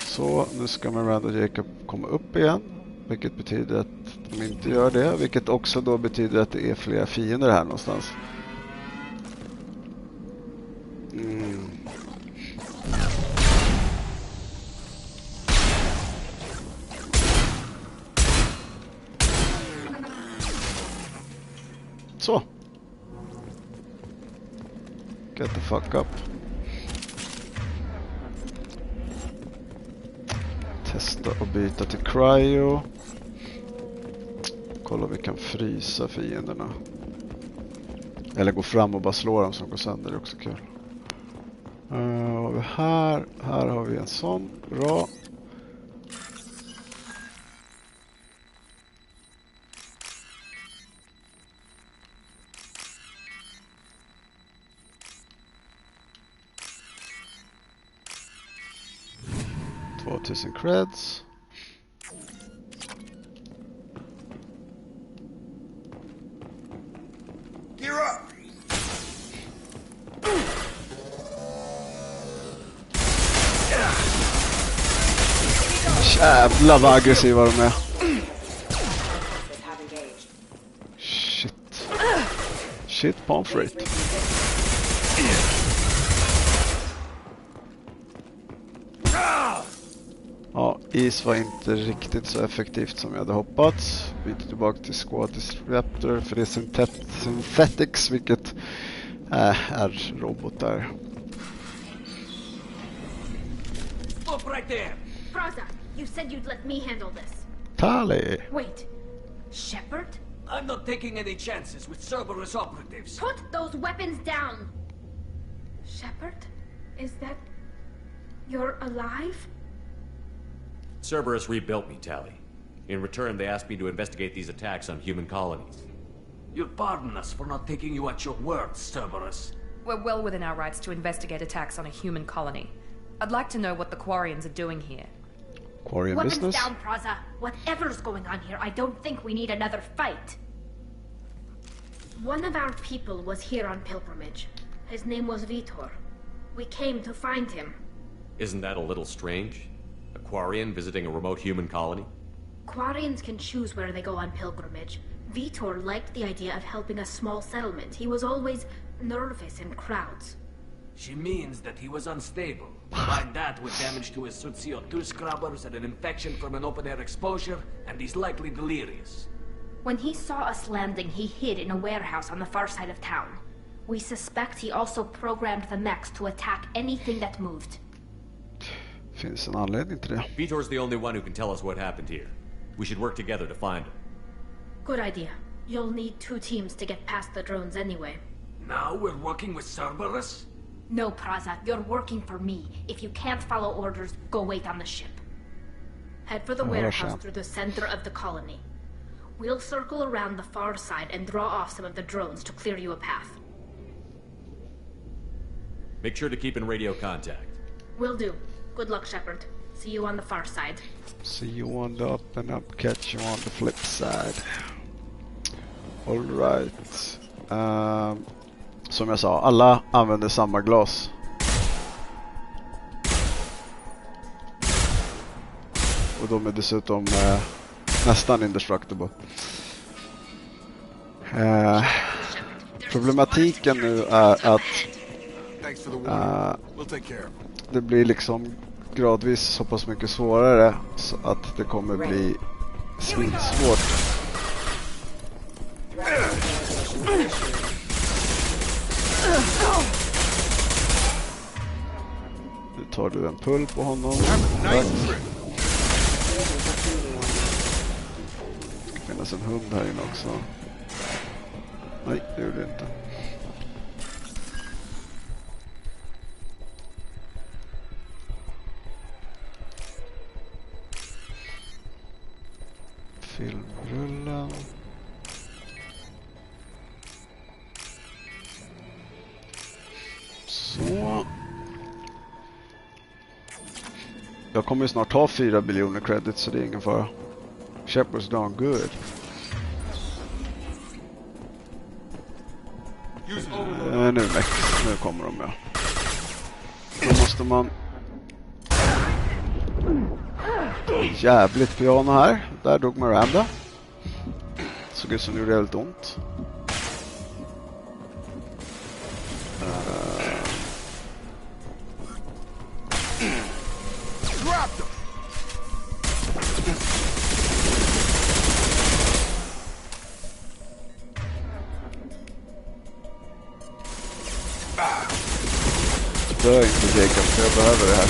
Så, nu ska Miranda och Jacob komma upp igen. Vilket betyder att de inte gör det. Vilket också då betyder att det är flera fiender här någonstans. Så. Get the fuck up. Testa och byta till cryo. Kolla om vi kan frysa fienderna. Eller gå fram och bara slå dem som går sönder, det är också kul. Här har vi en sån. Bra. $2000 creds. Jävlar vad aggressiva de är. Shit pommes frites. Ja, is var inte riktigt så effektivt som jag hade hoppats. Byter tillbaka till Squad Disruptor för det är Synthetics, vilket är robotar. Stop right there! Praza, you said you'd let me handle this. Tali! Wait, Shepard? I'm not taking any chances with Cerberus operatives. Put those weapons down! Shepard? Is that... You're alive? Cerberus rebuilt me, Tali. In return, they asked me to investigate these attacks on human colonies. You'll pardon us for not taking you at your word, Cerberus. We're well within our rights to investigate attacks on a human colony. I'd like to know what the Quarians are doing here. Quarian Weapons business? down, Praza. Whatever's going on here, I don't think we need another fight. One of our people was here on pilgrimage. His name was Vitor. We came to find him. Isn't that a little strange? A Quarian visiting a remote human colony? Quarians can choose where they go on pilgrimage. Vitor liked the idea of helping a small settlement. He was always nervous in crowds. She means that he was unstable. Combine that with damage to his suit CO2 scrubbers and an infection from an open-air exposure, and he's likely delirious. When he saw us landing, he hid in a warehouse on the far side of town. We suspect he also programmed the mechs to attack anything that moved. Finns en anledning till det. Vitor's the only one who can tell us what happened here. We should work together to find him. Good idea. You'll need 2 teams to get past the drones anyway. Now we're working with Cerberus? No, Praza, you're working for me. If you can't follow orders, go wait on the ship. Head for the warehouse through the center of the colony. We'll circle around the far side and draw off some of the drones to clear you a path. Make sure to keep in radio contact. Will do. Good luck, Shepard. See you on the far side. See you on the up and up, catch you on the flip side. Alright. Som jag sa, alla använder samma glas. Och de är dessutom nästan indestructible. Problematiken nu är att det blir liksom gradvis så pass mycket svårare så att det kommer bli svinsvårt. Nu tar du en pull på honom. Tack. Det ska finnas en hund här inne också. Nej, det gjorde det inte. Filmrullen. Så. Jag kommer ju snart ha 4 biljoner credits, så det är ingen fara. Shepard's done good. Nu kommer de, ja. Då måste man... Jävligt piano här. Där dog Miranda. Såg ut som det gjorde helt ont. Dö inte, Jacob, för jag behöver det här.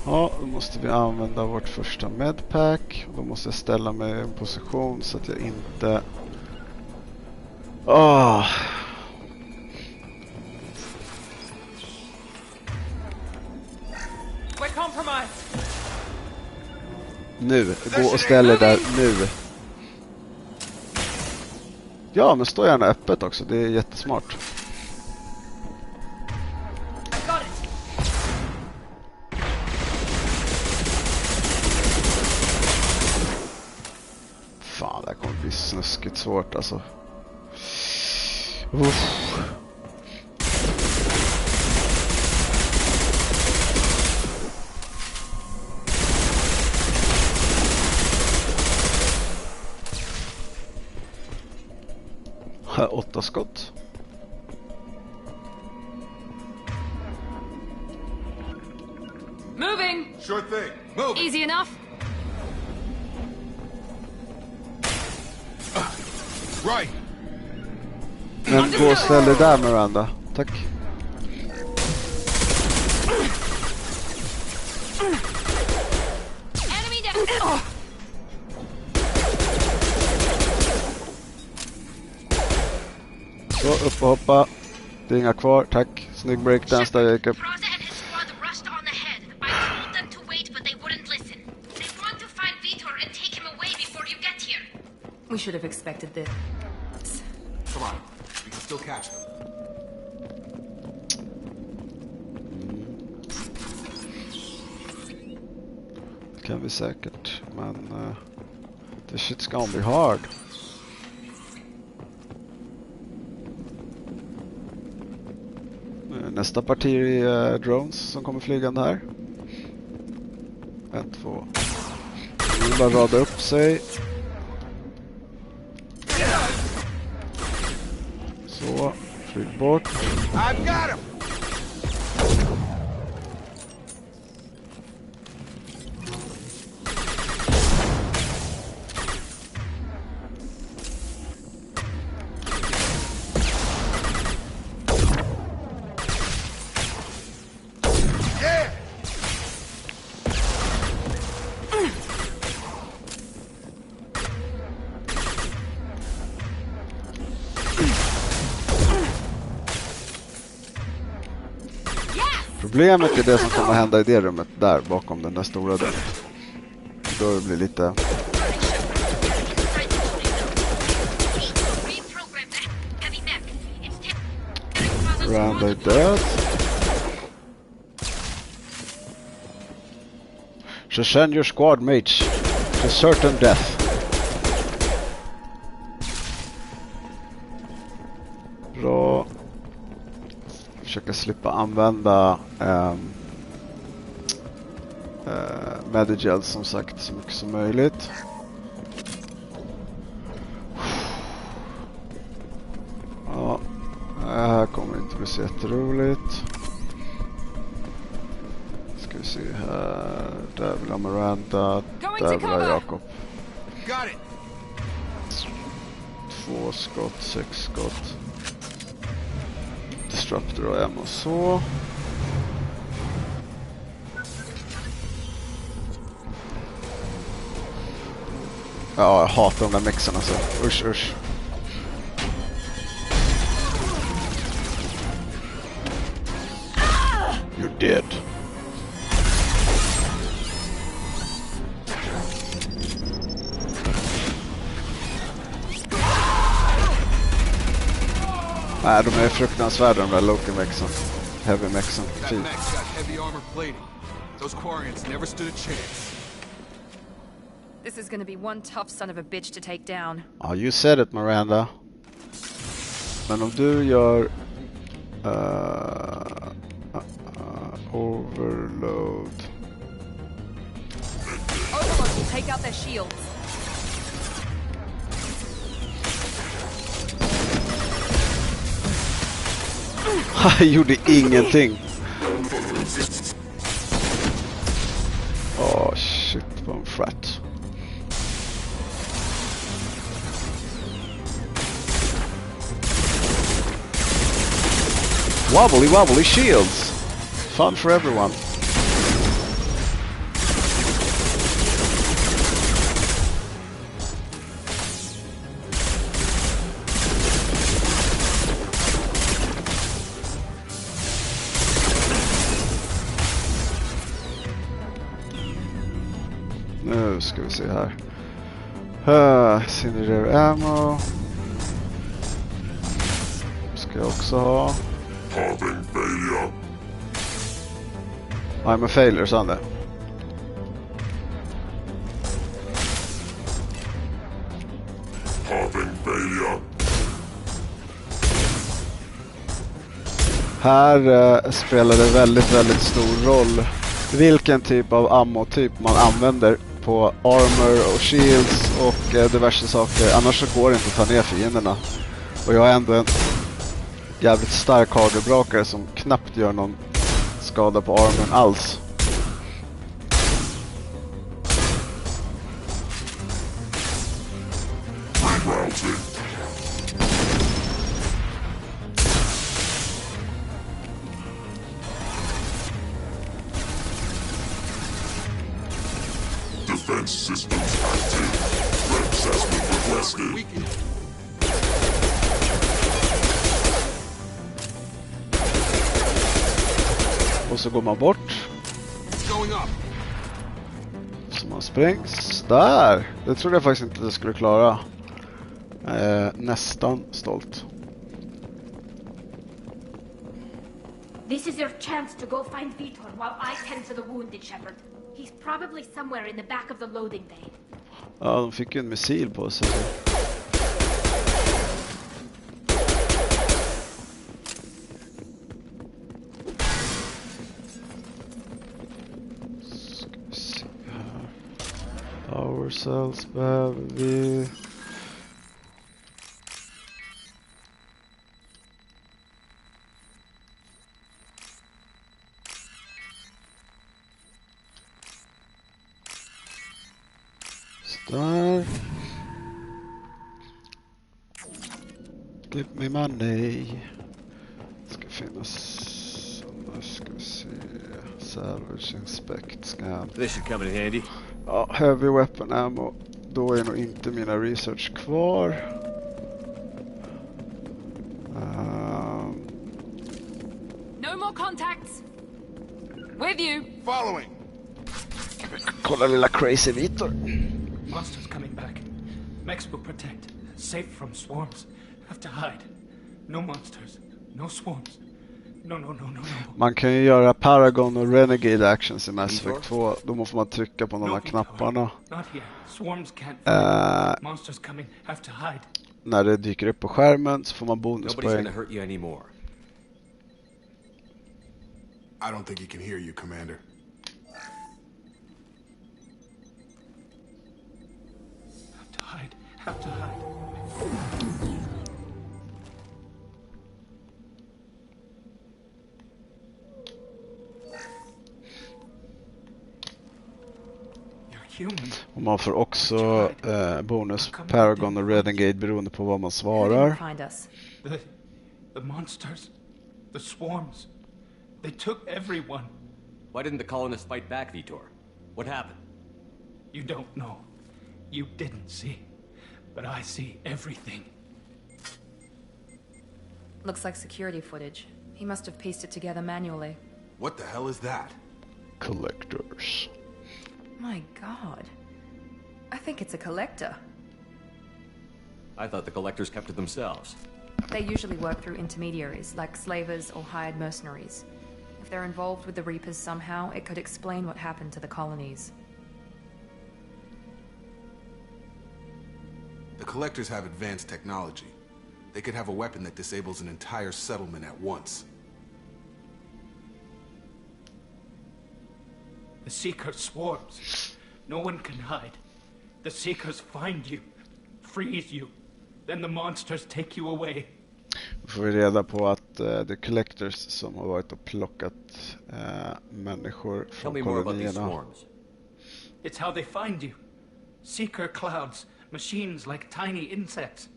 Ja, då måste vi använda vårt första medpack. Då måste jag ställa mig i en position så att jag inte... Nu, gå och ställ dig där nu. Ja, men stå gärna öppet också, det är jättesmart. svårt alltså. Uff. Här 8 skott. Moving! Sure thing. Move. Easy enough? Right. Men gå och ställ dig där, Miranda. Tack. Enemy down! Så, upp och hoppa. Det är inga kvar, tack. Snygg breakdance där, Jacob. We should have expected this. Come on. We can still catch them. Det kan vi säkert, men this shit's gonna be hard. Nästa parti är drones som kommer flygande här. 1, 2. Nu vill bara rada upp sig. Så, flyg bort. I've got him. Problemet är det som kommer hända i det rummet där bakom den där stora dörren. Då det blir lite... Miranda är död. So send your squad mates to certain death. Bra. Försöka slippa använda Medigel som sagt så mycket som möjligt. Ja, det här kommer inte bli så jätteroligt. Ska vi se här. Där vill jag Miranda. Där vill jag Jakob. 2 skott, 6 skott. Disruptor och ammo så. Ja, jag hatar de där mixarna alltså. Usch, usch. You're dead. Nej, de är fruktansvärda de där Loki mexen. Heavy mexen. Fint. This is gonna be one tough son of a bitch to take down. Ja, you said it, Miranda. Men om du gör overload. Overload will take out their shields. Han gjorde ingenting. Åh, shit, vad en frat. Wobbly wobbly shields. Fun for everyone. Nu ska vi se här. Incendiary ammo. Ska jag också ha. I'm a failure, sa han det. Här spelar det väldigt stor roll vilken typ av ammo-typ man använder på armor och shields och diverse saker. Annars så går det inte att ta ner fienderna. Och jag är ändå en jävligt stark hagelbrakare som knappt gör någon skada på armorn alls. Defense systems active. Threat assessment requested. Och så går man bort. Så man sprängs. Där! Det trodde jag faktiskt inte att det skulle klara. Nästan stolt. This is your chance to go find Vitor while I tend to the wounded shepherd. He's probably somewhere in the back of the loading bay. Ja, de fick ju en missil på sig. Ska vi se här. Power cells behöver vi. Där. Give me money. Ska finnas. Nu ska vi se. Salvage, inspect, scan. This should come in handy. Ja, heavy weapon ammo. Då är nog inte mina research kvar. No more contacts. With you. Following. Kolla lilla crazy Vitor. Monsters coming back. Mex will protect. Safe from swarms. Have to hide. No monsters. No swarms. No. Man kan ju göra Paragon och Renegade actions i Mass Effect 2. Då måste man trycka på de här knapparna. Not here. Swarms can't find. Monsters coming. Have to hide. När det dyker upp på skärmen så får man bonuspoäng. Nobody's gonna hurt you anymore. I don't think he can hear you, Commander. Have to hide. You're human. Och man får också bonus Paragon och Renegade beroende på vad man svarar. The monsters. The swarms. They took everyone. Why didn't the colonists fight back, Vitor? What happened? You don't know. You didn't see. But I see everything. Looks like security footage. He must have pieced it together manually. What the hell is that? Collectors. My god. I think it's a collector. I thought the collectors kept to themselves. They usually work through intermediaries, like slavers or hired mercenaries. If they're involved with the Reapers somehow, it could explain what happened to the colonies. The collectors have advanced technology. They could have a weapon that disables an entire settlement at once. The Seeker swarms. No one can hide. The Seekers find you, freeze you. Then the monsters take you away. Får vi reda på att det är Collectors som har varit och plockat människor från kolonierna. It's how they find you. Seeker clouds, machines like tiny insects.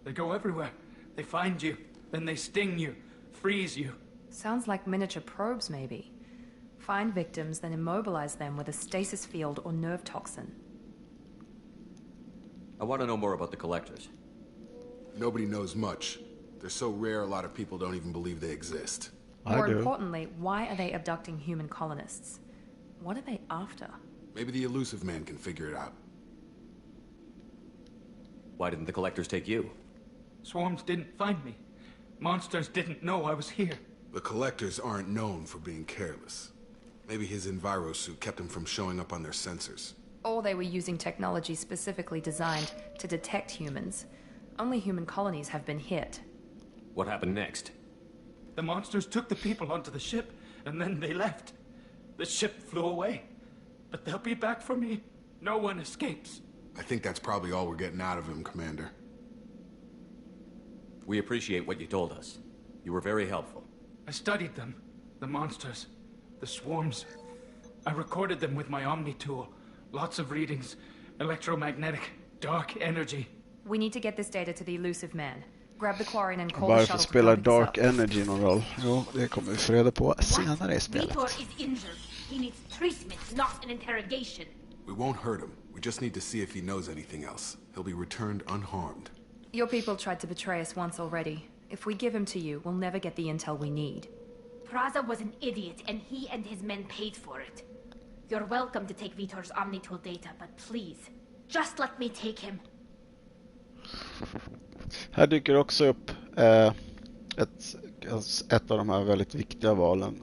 They go everywhere. They find you, then they sting you, freeze you. Sounds like miniature probes, maybe. Find victims, then immobilize them with a stasis field or nerve toxin. I want to know more about the collectors. Nobody knows much. They're so rare, a lot of people don't even believe they exist. More importantly, why are they abducting human colonists? What are they after? Maybe the elusive man can figure it out. Why didn't the collectors take you? Swarms didn't find me. Monsters didn't know I was here. The collectors aren't known for being careless. Maybe his envirosuit kept him from showing up on their sensors. Or they were using technology specifically designed to detect humans. Only human colonies have been hit. What happened next? The monsters took the people onto the ship, and then they left. The ship flew away. But they'll be back for me. No one escapes. I think that's probably all we're getting out of him, Commander. We appreciate what you told us. You were very helpful. I studied them. The monsters. The swarms. I recorded them with my Omni tool. Lots of readings. Electromagnetic. Dark energy. We need to get this data to the elusive man. Grab the quarry and call the Varför shuttle to spelar come pick us Dark up. Energy någon roll? Jo, det kommer vi få reda på senare i spelet. Vitor is injured. He needs treatment, not an interrogation. We won't hurt him. We just need to see if he knows anything else. He'll be returned unharmed. Your people tried to betray us once already. If we give him to you, we'll never get the intel we need. Praza was an idiot, and he and his men paid for it. You're welcome to take Vitor's Omnitool data, but please, just let me take him. Här dyker också upp ett av de här väldigt viktiga valen.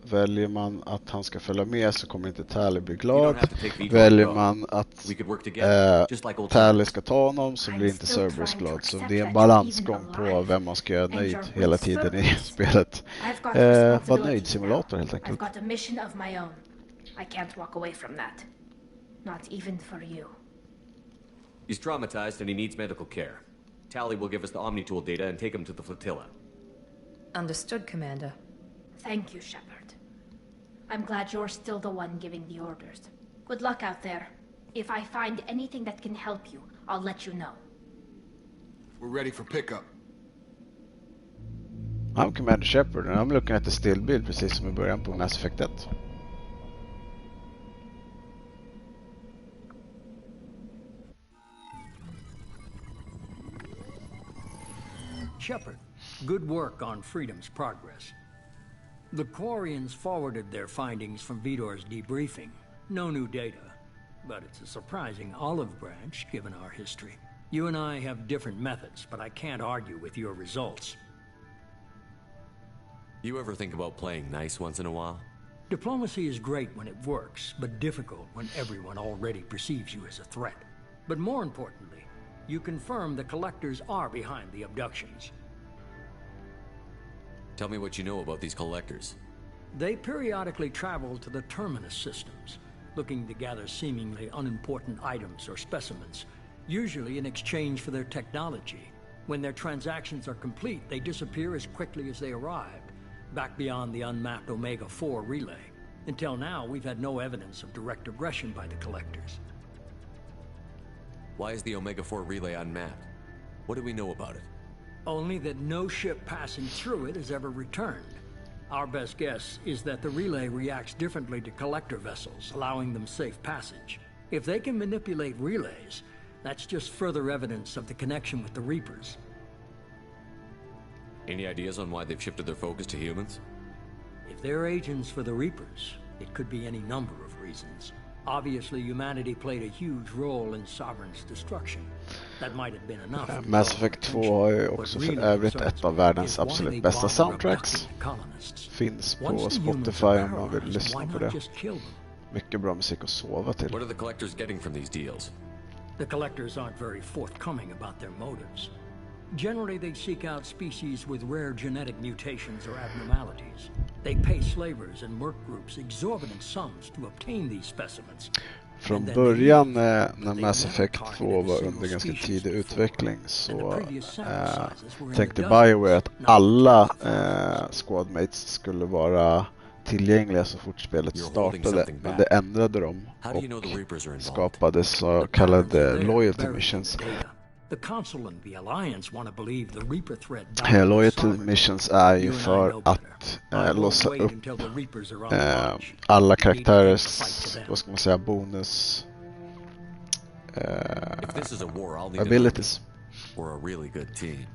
Väljer man att han ska följa med så kommer inte Tally bli glad. Väljer man att Tally ska ta honom så blir inte Cerberus glad. Så det är en balansgång på vem man ska göra nöjd hela tiden i spelet. Var nöjd-simulator helt enkelt. I've got a mission of my own. I can't walk away from that. Not even for you. He's traumatized and he needs medical care. Tally will give us the Omnitool data and take him to the flotilla. Understood, Commander. Thank you, Shepard. I'm glad you're still the one giving the orders. Good luck out there. If I find anything that can help you, I'll let you know. We're ready for pickup. I'm Commander Shepard and I'm looking at the still build precis som i början på Mass Effect 1. Shepard, good work on Freedom's progress. The Quarians forwarded their findings from Vitor's debriefing. No new data, but it's a surprising olive branch given our history. You and I have different methods, but I can't argue with your results. You ever think about playing nice once in a while? Diplomacy is great when it works, but difficult when everyone already perceives you as a threat. But more importantly, you confirm the Collectors are behind the abductions. Tell me what you know about these Collectors. They periodically travel to the Terminus systems, looking to gather seemingly unimportant items or specimens, usually in exchange for their technology. When their transactions are complete, they disappear as quickly as they arrived, back beyond the unmapped Omega-4 relay. Until now, we've had no evidence of direct aggression by the Collectors. Why is the Omega-4 relay unmapped? What do we know about it? Only that no ship passing through it has ever returned. Our best guess is that the relay reacts differently to Collector vessels, allowing them safe passage. If they can manipulate relays, that's just further evidence of the connection with the Reapers. Any ideas on why they've shifted their focus to humans? If they're agents for the Reapers, it could be any number of reasons. Obviously, humanity played a huge role in Sovereign's destruction. That might have been enough. Mass Effect 2 har ju också för övrigt ett av världens absolut bästa soundtracks. Finns på Spotify om man vill lyssna på det. Mycket bra musik att sova till. What are the Collectors getting from these deals? The Collectors aren't very forthcoming about their motives. Generally, they seek out species with rare genetic mutations or abnormalities. They pay slavers and work groups exorbitant sums to obtain these specimens. Från början när Mass Effect 2 var under ganska tidig utveckling så tänkte BioWare att alla squadmates skulle vara tillgängliga så fort spelet startade, men det ändrade de och skapade så kallade loyalty missions. Loyalty missions är ju för att låsa upp alla karaktärers, vad ska man säga, bonus abilities. We're a really good team.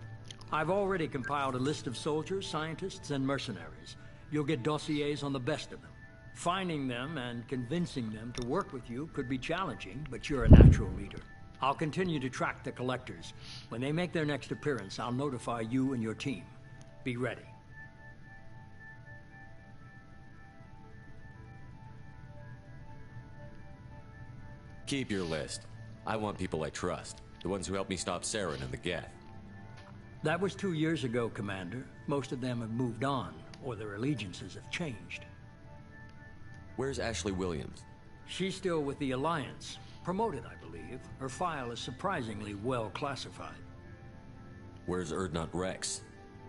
I've already compiled a list of soldiers, scientists, and mercenaries. You'll get dossiers on the best of them. Finding them and convincing them to work with you could be challenging, but you're a natural leader. I'll continue to track the Collectors. When they make their next appearance, I'll notify you and your team. Be ready. Keep your list. I want people I trust. The ones who helped me stop Saren and the Geth. That was 2 years ago, Commander. Most of them have moved on, or their allegiances have changed. Where's Ashley Williams? She's still with the Alliance. Promoted, I believe. Her file is surprisingly well classified. Where's Erdnot Rex?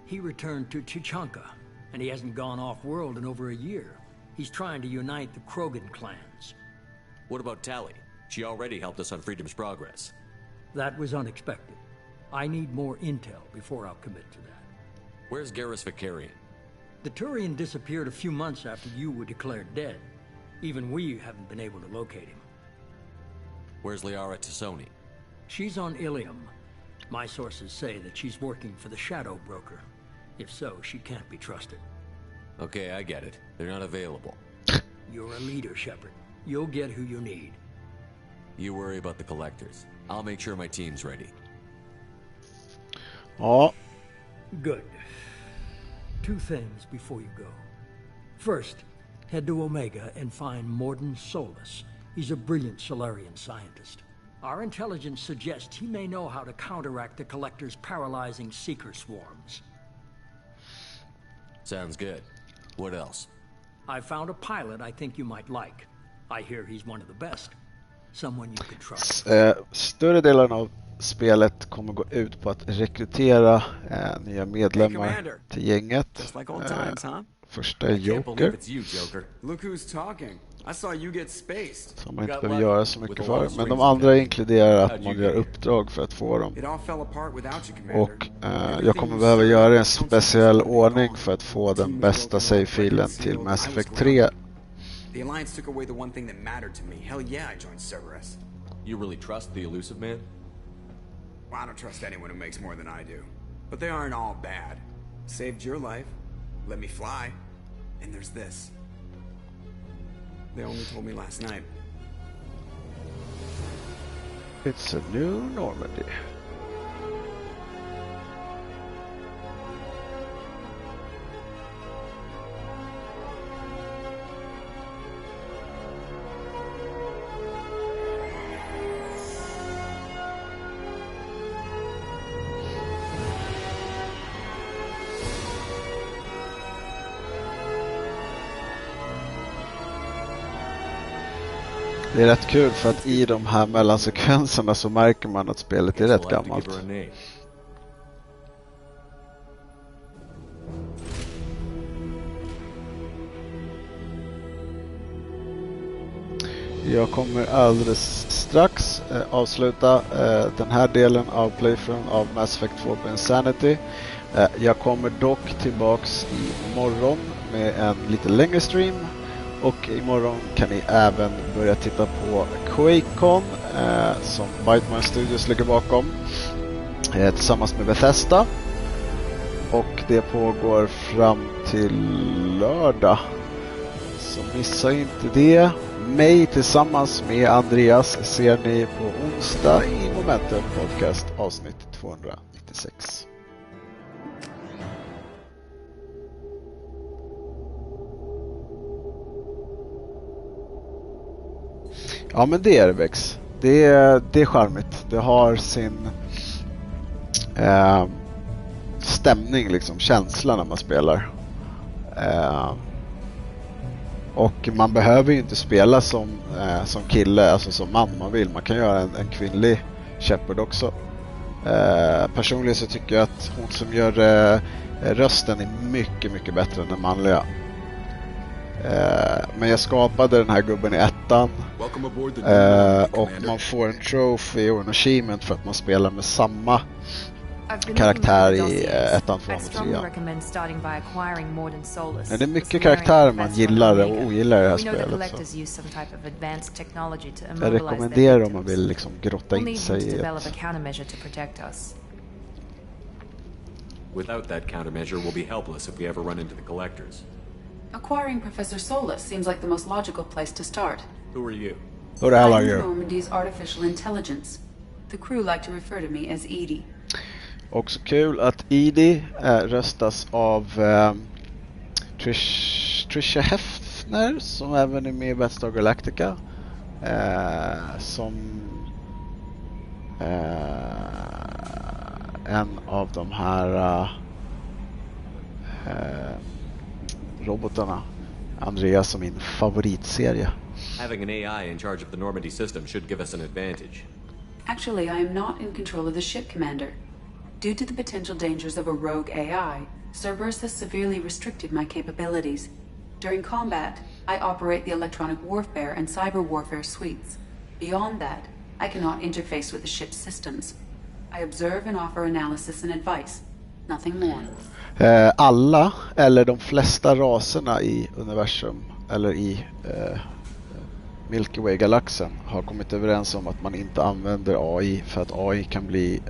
He returned to Chichanka, and he hasn't gone off-world in over a year. He's trying to unite the Krogan clans. What about Tali? She already helped us on Freedom's Progress. That was unexpected. I need more intel before I'll commit to that. Where's Garrus Vicarian? The Turian disappeared a few months after you were declared dead. Even we haven't been able to locate him. Where's Liara Tassoni? She's on Ilium. My sources say that she's working for the Shadow Broker. If so, she can't be trusted. Okay, I get it. They're not available. You're a leader, Shepard. You'll get who you need. You worry about the collectors. I'll make sure my team's ready. Ja. Good. 2 things before you go. First, head to Omega and find Morden Solus. He's a brilliant Solarian scientist. Our intelligence suggests he may know how to counteract the Collector's paralyzing Seeker swarms. Sounds good. What else? I found a pilot I think you might like. I hear he's one of the best. Someone you can trust. Större delen av spelet kommer gå ut på att rekrytera nya medlemmar till gänget. Första är Joker. Som man inte behöver göra så mycket för. Men de andra inkluderar att man gör uppdrag för att få dem. Och jag kommer behöva göra en speciell ordning för att få den bästa save-filen till Mass Effect 3. The Alliance took away the one thing that mattered to me. Hell yeah, I joined Cerberus. You really trust the Elusive Man? Well, I don't trust anyone who makes more than I do. But they aren't all bad. Saved your life, let me fly, and there's this. They only told me last night. It's a new Normandy. Det är rätt kul för att i de här mellansekvenserna så märker man att spelet är rätt gammalt. Jag kommer alldeles strax avsluta den här delen av playthrough av Mass Effect 2 på Insanity. Jag kommer dock tillbaks imorgon med en lite längre stream. Och imorgon kan ni även börja titta på QuakeCon som Bytemine Studios ligger bakom tillsammans med Bethesda. Och det pågår fram till lördag. Så missa inte det. Mig tillsammans med Andreas ser ni på onsdag i Momentum Podcast avsnitt 296. Ja, men det är det, Vex. Det är charmigt. Det har sin stämning, liksom, känsla när man spelar. Och man behöver ju inte spela som kille, alltså som man vill. Man kan göra en kvinnlig Shepard också. Personligen så tycker jag att hon som gör rösten är mycket, mycket bättre än den manliga. Men jag skapade den här gubben i ettan. Och man får en trophy och en achievement för att man spelar med samma karaktär i ettan, tvåan och trean. Men det är mycket karaktärer man gillar och ogillar i det här spelet. Så jag rekommenderar om man vill liksom grotta in sig i ett. Without that countermeasure, we'll be helpless if we ever run into the collectors. Acquiring Professor Solus seems like the most logical place to start. Who are you? Who the hell are I'm you? Normandy's artificial intelligence. The crew like to refer to me as Edie. Också kul att Edie röstas av Trisha Hefner, som även är med i Battlestar Galactica, som en av de här robotarna. Andreas som min favoritserie. Having an AI in charge of the Normandy system should give us an advantage. Actually, I am not in control of the ship, Commander. Due to the potential dangers of a rogue AI, Cerberus has severely restricted my capabilities. During combat, I operate the electronic warfare and cyber warfare suites. Beyond that, I cannot interface with the ship's systems. I observe and offer analysis and advice. Nothing more. Alla, eller de flesta raserna i universum, eller i Milky Way-galaxen har kommit överens om att man inte använder AI för att AI kan bli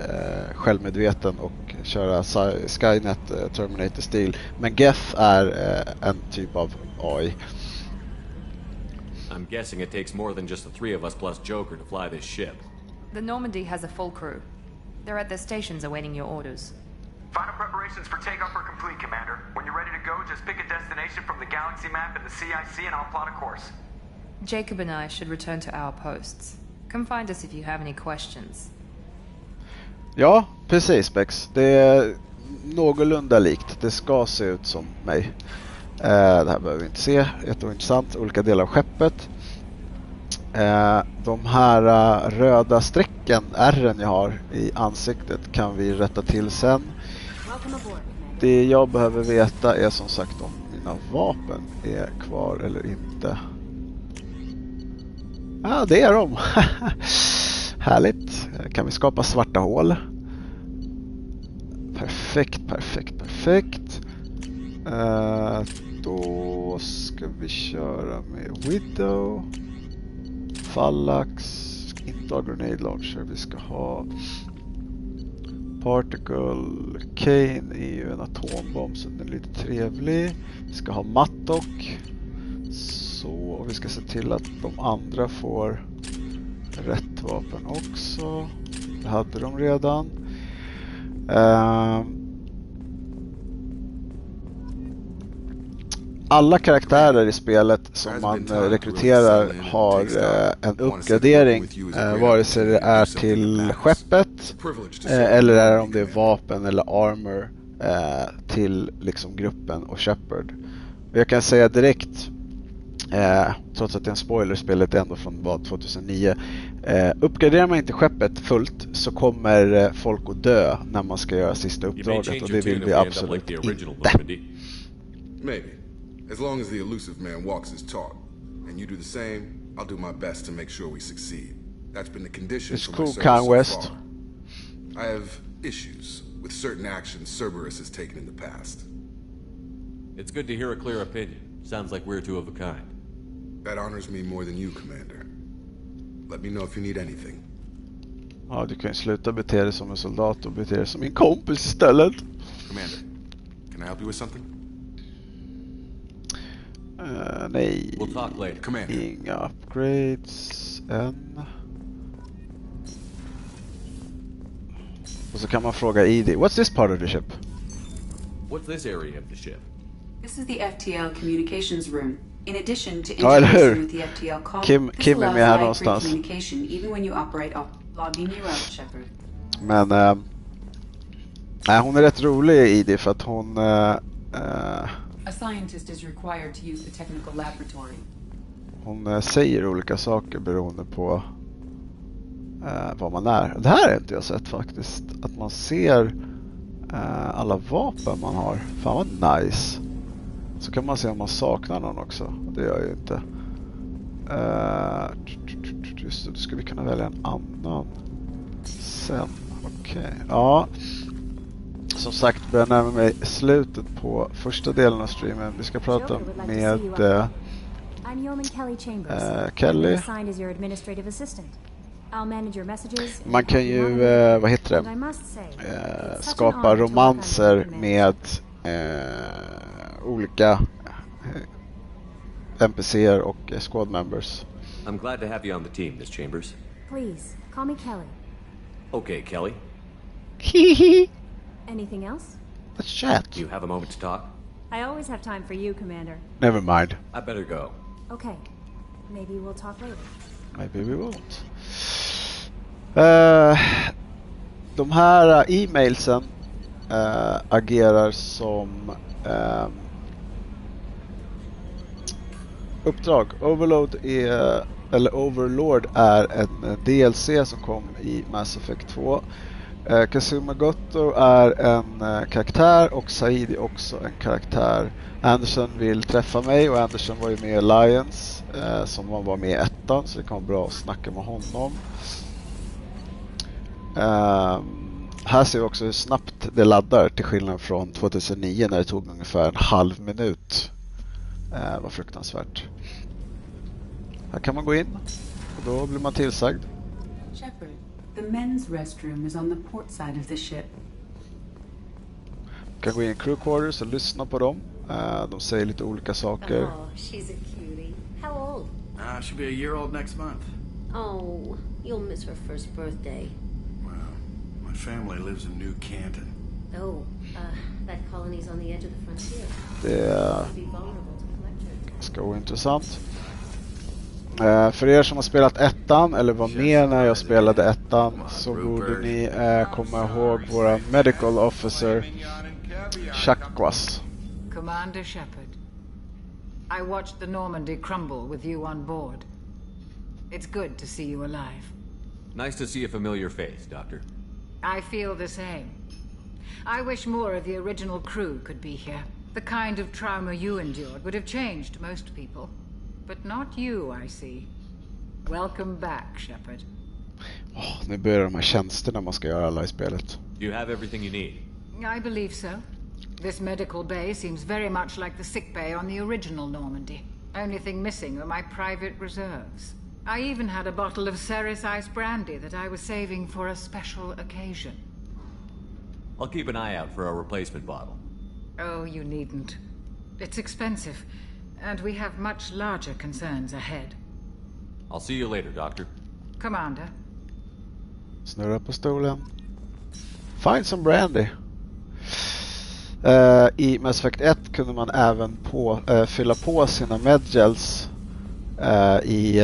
självmedveten och köra Skynet, Terminator-stil. Men Geth är en typ av AI. I'm guessing it takes more than just the three of us plus Joker to fly this ship. The Normandy has a full crew. They're at their stations awaiting your orders. Final preparations for takeoff are complete, Commander. When you're ready to go, just pick a destination from the galaxy map and the CIC and I'll plot a course. Jacob and I should return to our posts. Come find us if you have any questions. Ja, precis Bex. Det är någorlunda likt. Det ska se ut som mig. Det här behöver vi inte se. Jätteintressant. Olika delar av skeppet. De här röda strecken, R:en jag har i ansiktet, kan vi rätta till sen. Det jag behöver veta är som sagt om mina vapen är kvar eller inte. Ja, det är de. Härligt. Kan vi skapa svarta hål? Perfekt, perfekt, perfekt. Då ska vi köra med Widow. Fallax. Inte ha grenade launcher. Vi ska ha Particle. Kane är ju en atombomb så den är lite trevlig. Vi ska ha Mattock. Så, och vi ska se till att de andra får rätt vapen också. Det hade de redan. Alla karaktärer i spelet som man rekryterar har en uppgradering, vare sig det är till skeppet eller är om det är vapen eller armor till liksom gruppen och Shepard. Jag kan säga direkt, trots att det är en spoiler, spelet är ändå från 2009. Uppgraderar man inte skeppet fullt så kommer folk att dö när man ska göra sista uppdraget och det vill vi absolut inte. Maybe. As long as the elusive man walks his talk, and you do the same, I'll do my best to make sure we succeed. That's been the condition for my service so far. I have issues with certain actions Cerberus has taken in the past. It's good to hear a clear opinion. Sounds like we're two of a kind. That honors me more than you, Commander. Let me know if you need anything. Ja, du kan ju sluta bete dig som en soldat och bete dig som min kompis istället. Commander, can I help you with something? Nej, we'll talk later. Inga upgrades än. Och så kan man fråga ID. What's this part of the ship? What's this area of the ship? This is the FTL communications room. In addition to eller hur? interfacing with the FTL call, this Kim är allows med här live någonstans. communication even when you operate off logging you out, Shepard. Men hon är rätt rolig i ID för att hon A scientist is required to use the technical laboratory. Hon säger olika saker beroende på vad man är. Det här har inte jag sett faktiskt. Att man ser alla vapen man har. Fan vad nice. Så kan man se om man saknar någon också. Det gör jag ju inte. Just det, då ska vi kunna välja en annan sen. Okej. Ja. Som sagt, börjar närma mig slutet på första delen av streamen. Vi ska prata med Kelly. Man kan ju, vad heter det? Skapa romanser med olika NPC:er och squad members. I'm glad to have you on the team, Miss Chambers. Please, call me Kelly. Okay, Kelly. Anything else? Let's chat. Do you have a moment to talk? I always have time for you, Commander. Never mind. I better go. Okay. Maybe we'll talk later. Maybe we won't. de här e-mailsen agerar som uppdrag. Overlord är en DLC som kom i Mass Effect 2. Kazuma Goto är en karaktär och Saidi också en karaktär. Anderson vill träffa mig och Anderson var ju med i Alliance som var med i ettan, så det kan vara bra att snacka med honom. Här ser vi också hur snabbt det laddar till skillnad från 2009 när det tog ungefär en halv minut. Var fruktansvärt. Här kan man gå in och då blir man tillsagd. Shepard, the men's restroom is on the port side of the ship. Man kan gå in i crew quarters och lyssna på dem. De säger lite olika saker. Oh, she's a cutie. How old? She'll be a year old next month. Oh, you'll miss her first birthday. Well, my family lives in New Canton. Oh, that colony's on the edge of the frontier. Det Be vulnerable to collectors. ska vara intressant. För er som har spelat ettan eller var med när jag spelade ettan så borde ni komma ihåg våra medical officer Chakwas. Commander Shepard, I watched the Normandy crumble with you on board. It's good to see you alive. Nice to see a familiar face, Doctor. I feel the same. I wish more of the original crew could be here. The kind of trauma you endured would have changed most people. But not you, I see. Welcome back, Shepard. Nu börjar de här tjänsterna man ska göra alla i spelet. Do you have everything you need? I believe so. This medical bay seems very much like the sick bay on the original Normandy. Only thing missing are my private reserves. I even had a bottle of Ceres Ice brandy that I was saving for a special occasion. I'll keep an eye out for a replacement bottle. Oh, you needn't. It's expensive, and we have much larger concerns ahead. I'll see you later, Doctor. Commander. Snurra på stolen. Find some brandy. I Mass Effect 1 kunde man även fylla på sina medgels i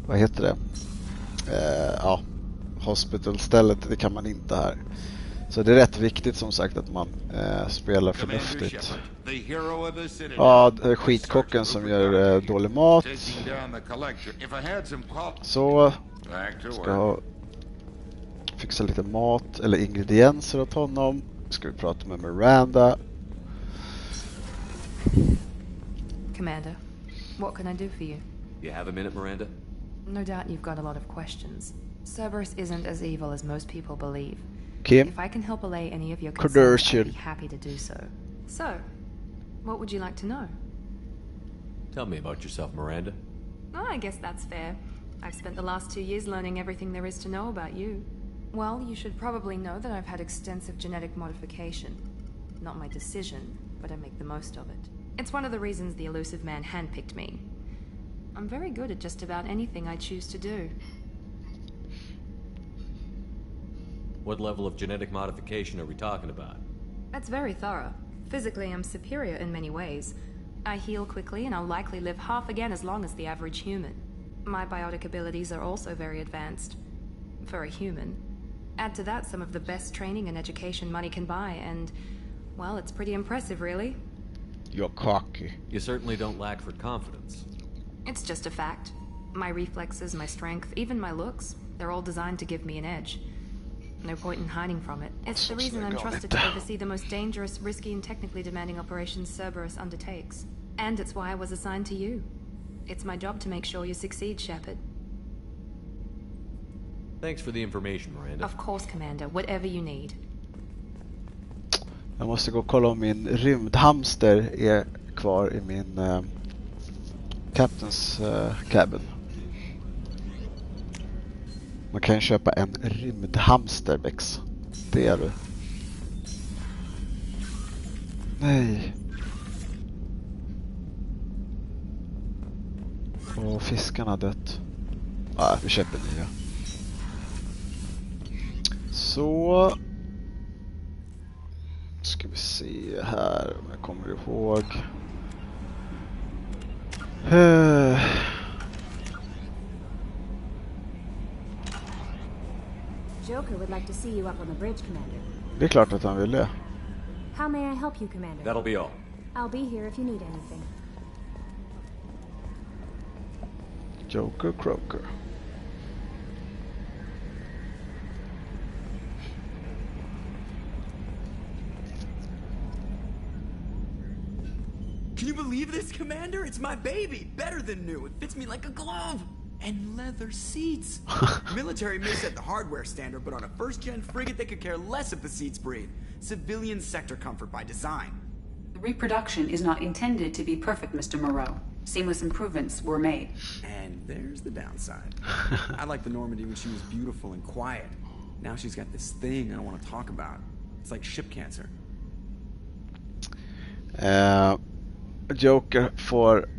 vad heter det? Hospital-stället. Det kan man inte här. Så det är rätt viktigt som sagt att man spelar förnuftigt. Ja, skitkocken som gör dålig mat. Så ska fixa lite mat eller ingredienser åt honom. Ska vi prata med Miranda. Commander, what can I do for you? You have a minute, Miranda? No doubt you've got a lot of questions. Cerberus isn't as evil as most people believe. Kim? If I can help allay any of your concerns, I'd be happy to do so. So, what would you like to know? Tell me about yourself, Miranda. Oh, I guess that's fair. I've spent the last 2 years learning everything there is to know about you. Well, you should probably know that I've had extensive genetic modification. Not my decision, but I make the most of it. It's one of the reasons the elusive man handpicked me. I'm very good at just about anything I choose to do. What level of genetic modification are we talking about? That's very thorough. Physically, I'm superior in many ways. I heal quickly, and I'll likely live half again as long as the average human. My biotic abilities are also very advanced. For a human. Add to that some of the best training and education money can buy, and, well, it's pretty impressive, really. You're cocky. You certainly don't lack for confidence. It's just a fact. My reflexes, my strength, even my looks, they're all designed to give me an edge. No point in hiding from it. It's the reason I'm trusted to oversee the most dangerous, risky, and technically demanding operations Cerberus undertakes. And it's why I was assigned to you. It's my job to make sure you succeed, Shepard. Thanks for the information, Miranda. Of course, Commander. Whatever you need. Jag måste gå och kolla om min rymdhamster är kvar i min Captain's cabin. Man kan köpa en rymdhamster, Bex. Det är du. Nej. Och fiskarna har dött. Vi köper nya. Så ska vi se här om jag kommer ihåg. Joker would like to see you up on the bridge, Commander. Det är klart att han vill det. How may I help you, Commander? That'll be all. I'll be here if you need anything. Joker Croker. Can you believe this, Commander? It's my baby. Better than new. It fits me like a glove. And leather seats. Military may set the hardware standard, but on a first-gen frigate, they could care less if the seats breathe. Civilian sector comfort by design. The reproduction is not intended to be perfect, Mr. Moreau. Seamless improvements were made. And there's the downside. I liked the Normandy when she was beautiful and quiet. Now she's got this thing I don't want to talk about. It's like ship cancer. Joker får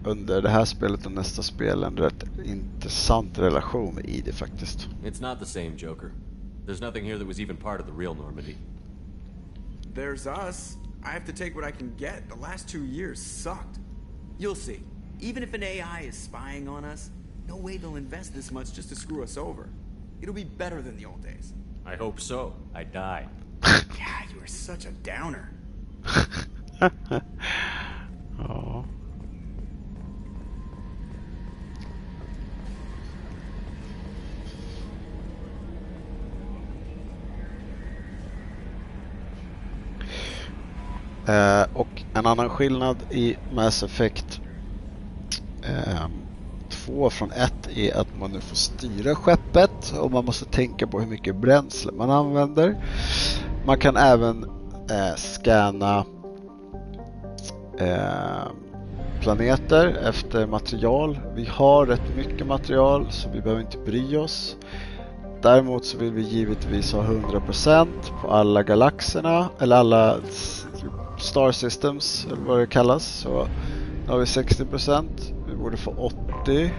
under det här spelet och nästa spel en rätt intressant relation med ID faktiskt. It's not the same, Joker. There's nothing here that was even part of the real Normandy. There's us. I have to take what I can get. The last 2 years sucked. You'll see. Even if an AI is spying on us, no way they'll invest this much just to screw us over. It'll be better than the old days. I hope so. I died. Yeah, you are such a downer. Ja. Och en annan skillnad i Mass Effect 2 från 1 är att man nu får styra skeppet och man måste tänka på hur mycket bränsle man använder. Man kan även scanna planeter efter material. Vi har rätt mycket material så vi behöver inte bry oss. Däremot så vill vi givetvis ha 100% på alla galaxerna eller alla star systems eller vad det kallas. Så nu har vi 60%. Vi borde få 80.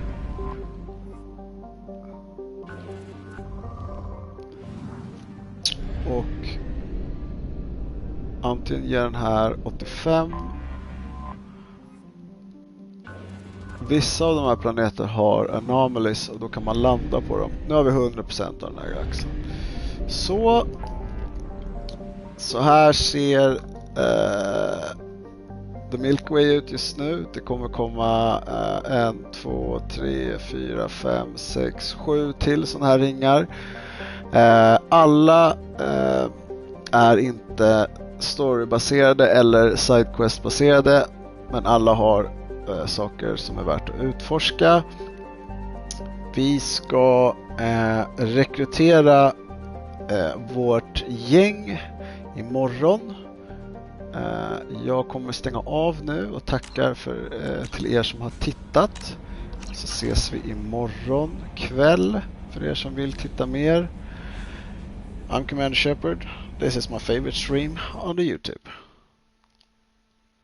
Och antingen ger den här 85. Vissa av de här planeter har anomalies och då kan man landa på dem. Nu har vi 100% av den här galaxen. Så här ser The Milky Way ut just nu. Det kommer komma 1, 2, 3, 4, 5, 6, 7 till sådana här ringar. Alla är inte storybaserade eller sidequest-baserade, men alla har saker som är värt att utforska. Vi ska rekrytera vårt gäng imorgon. Jag kommer stänga av nu och tackar till er som har tittat. Så ses vi imorgon kväll för er som vill titta mer. I'm Commander Shepard. This is my favorite stream on the YouTube.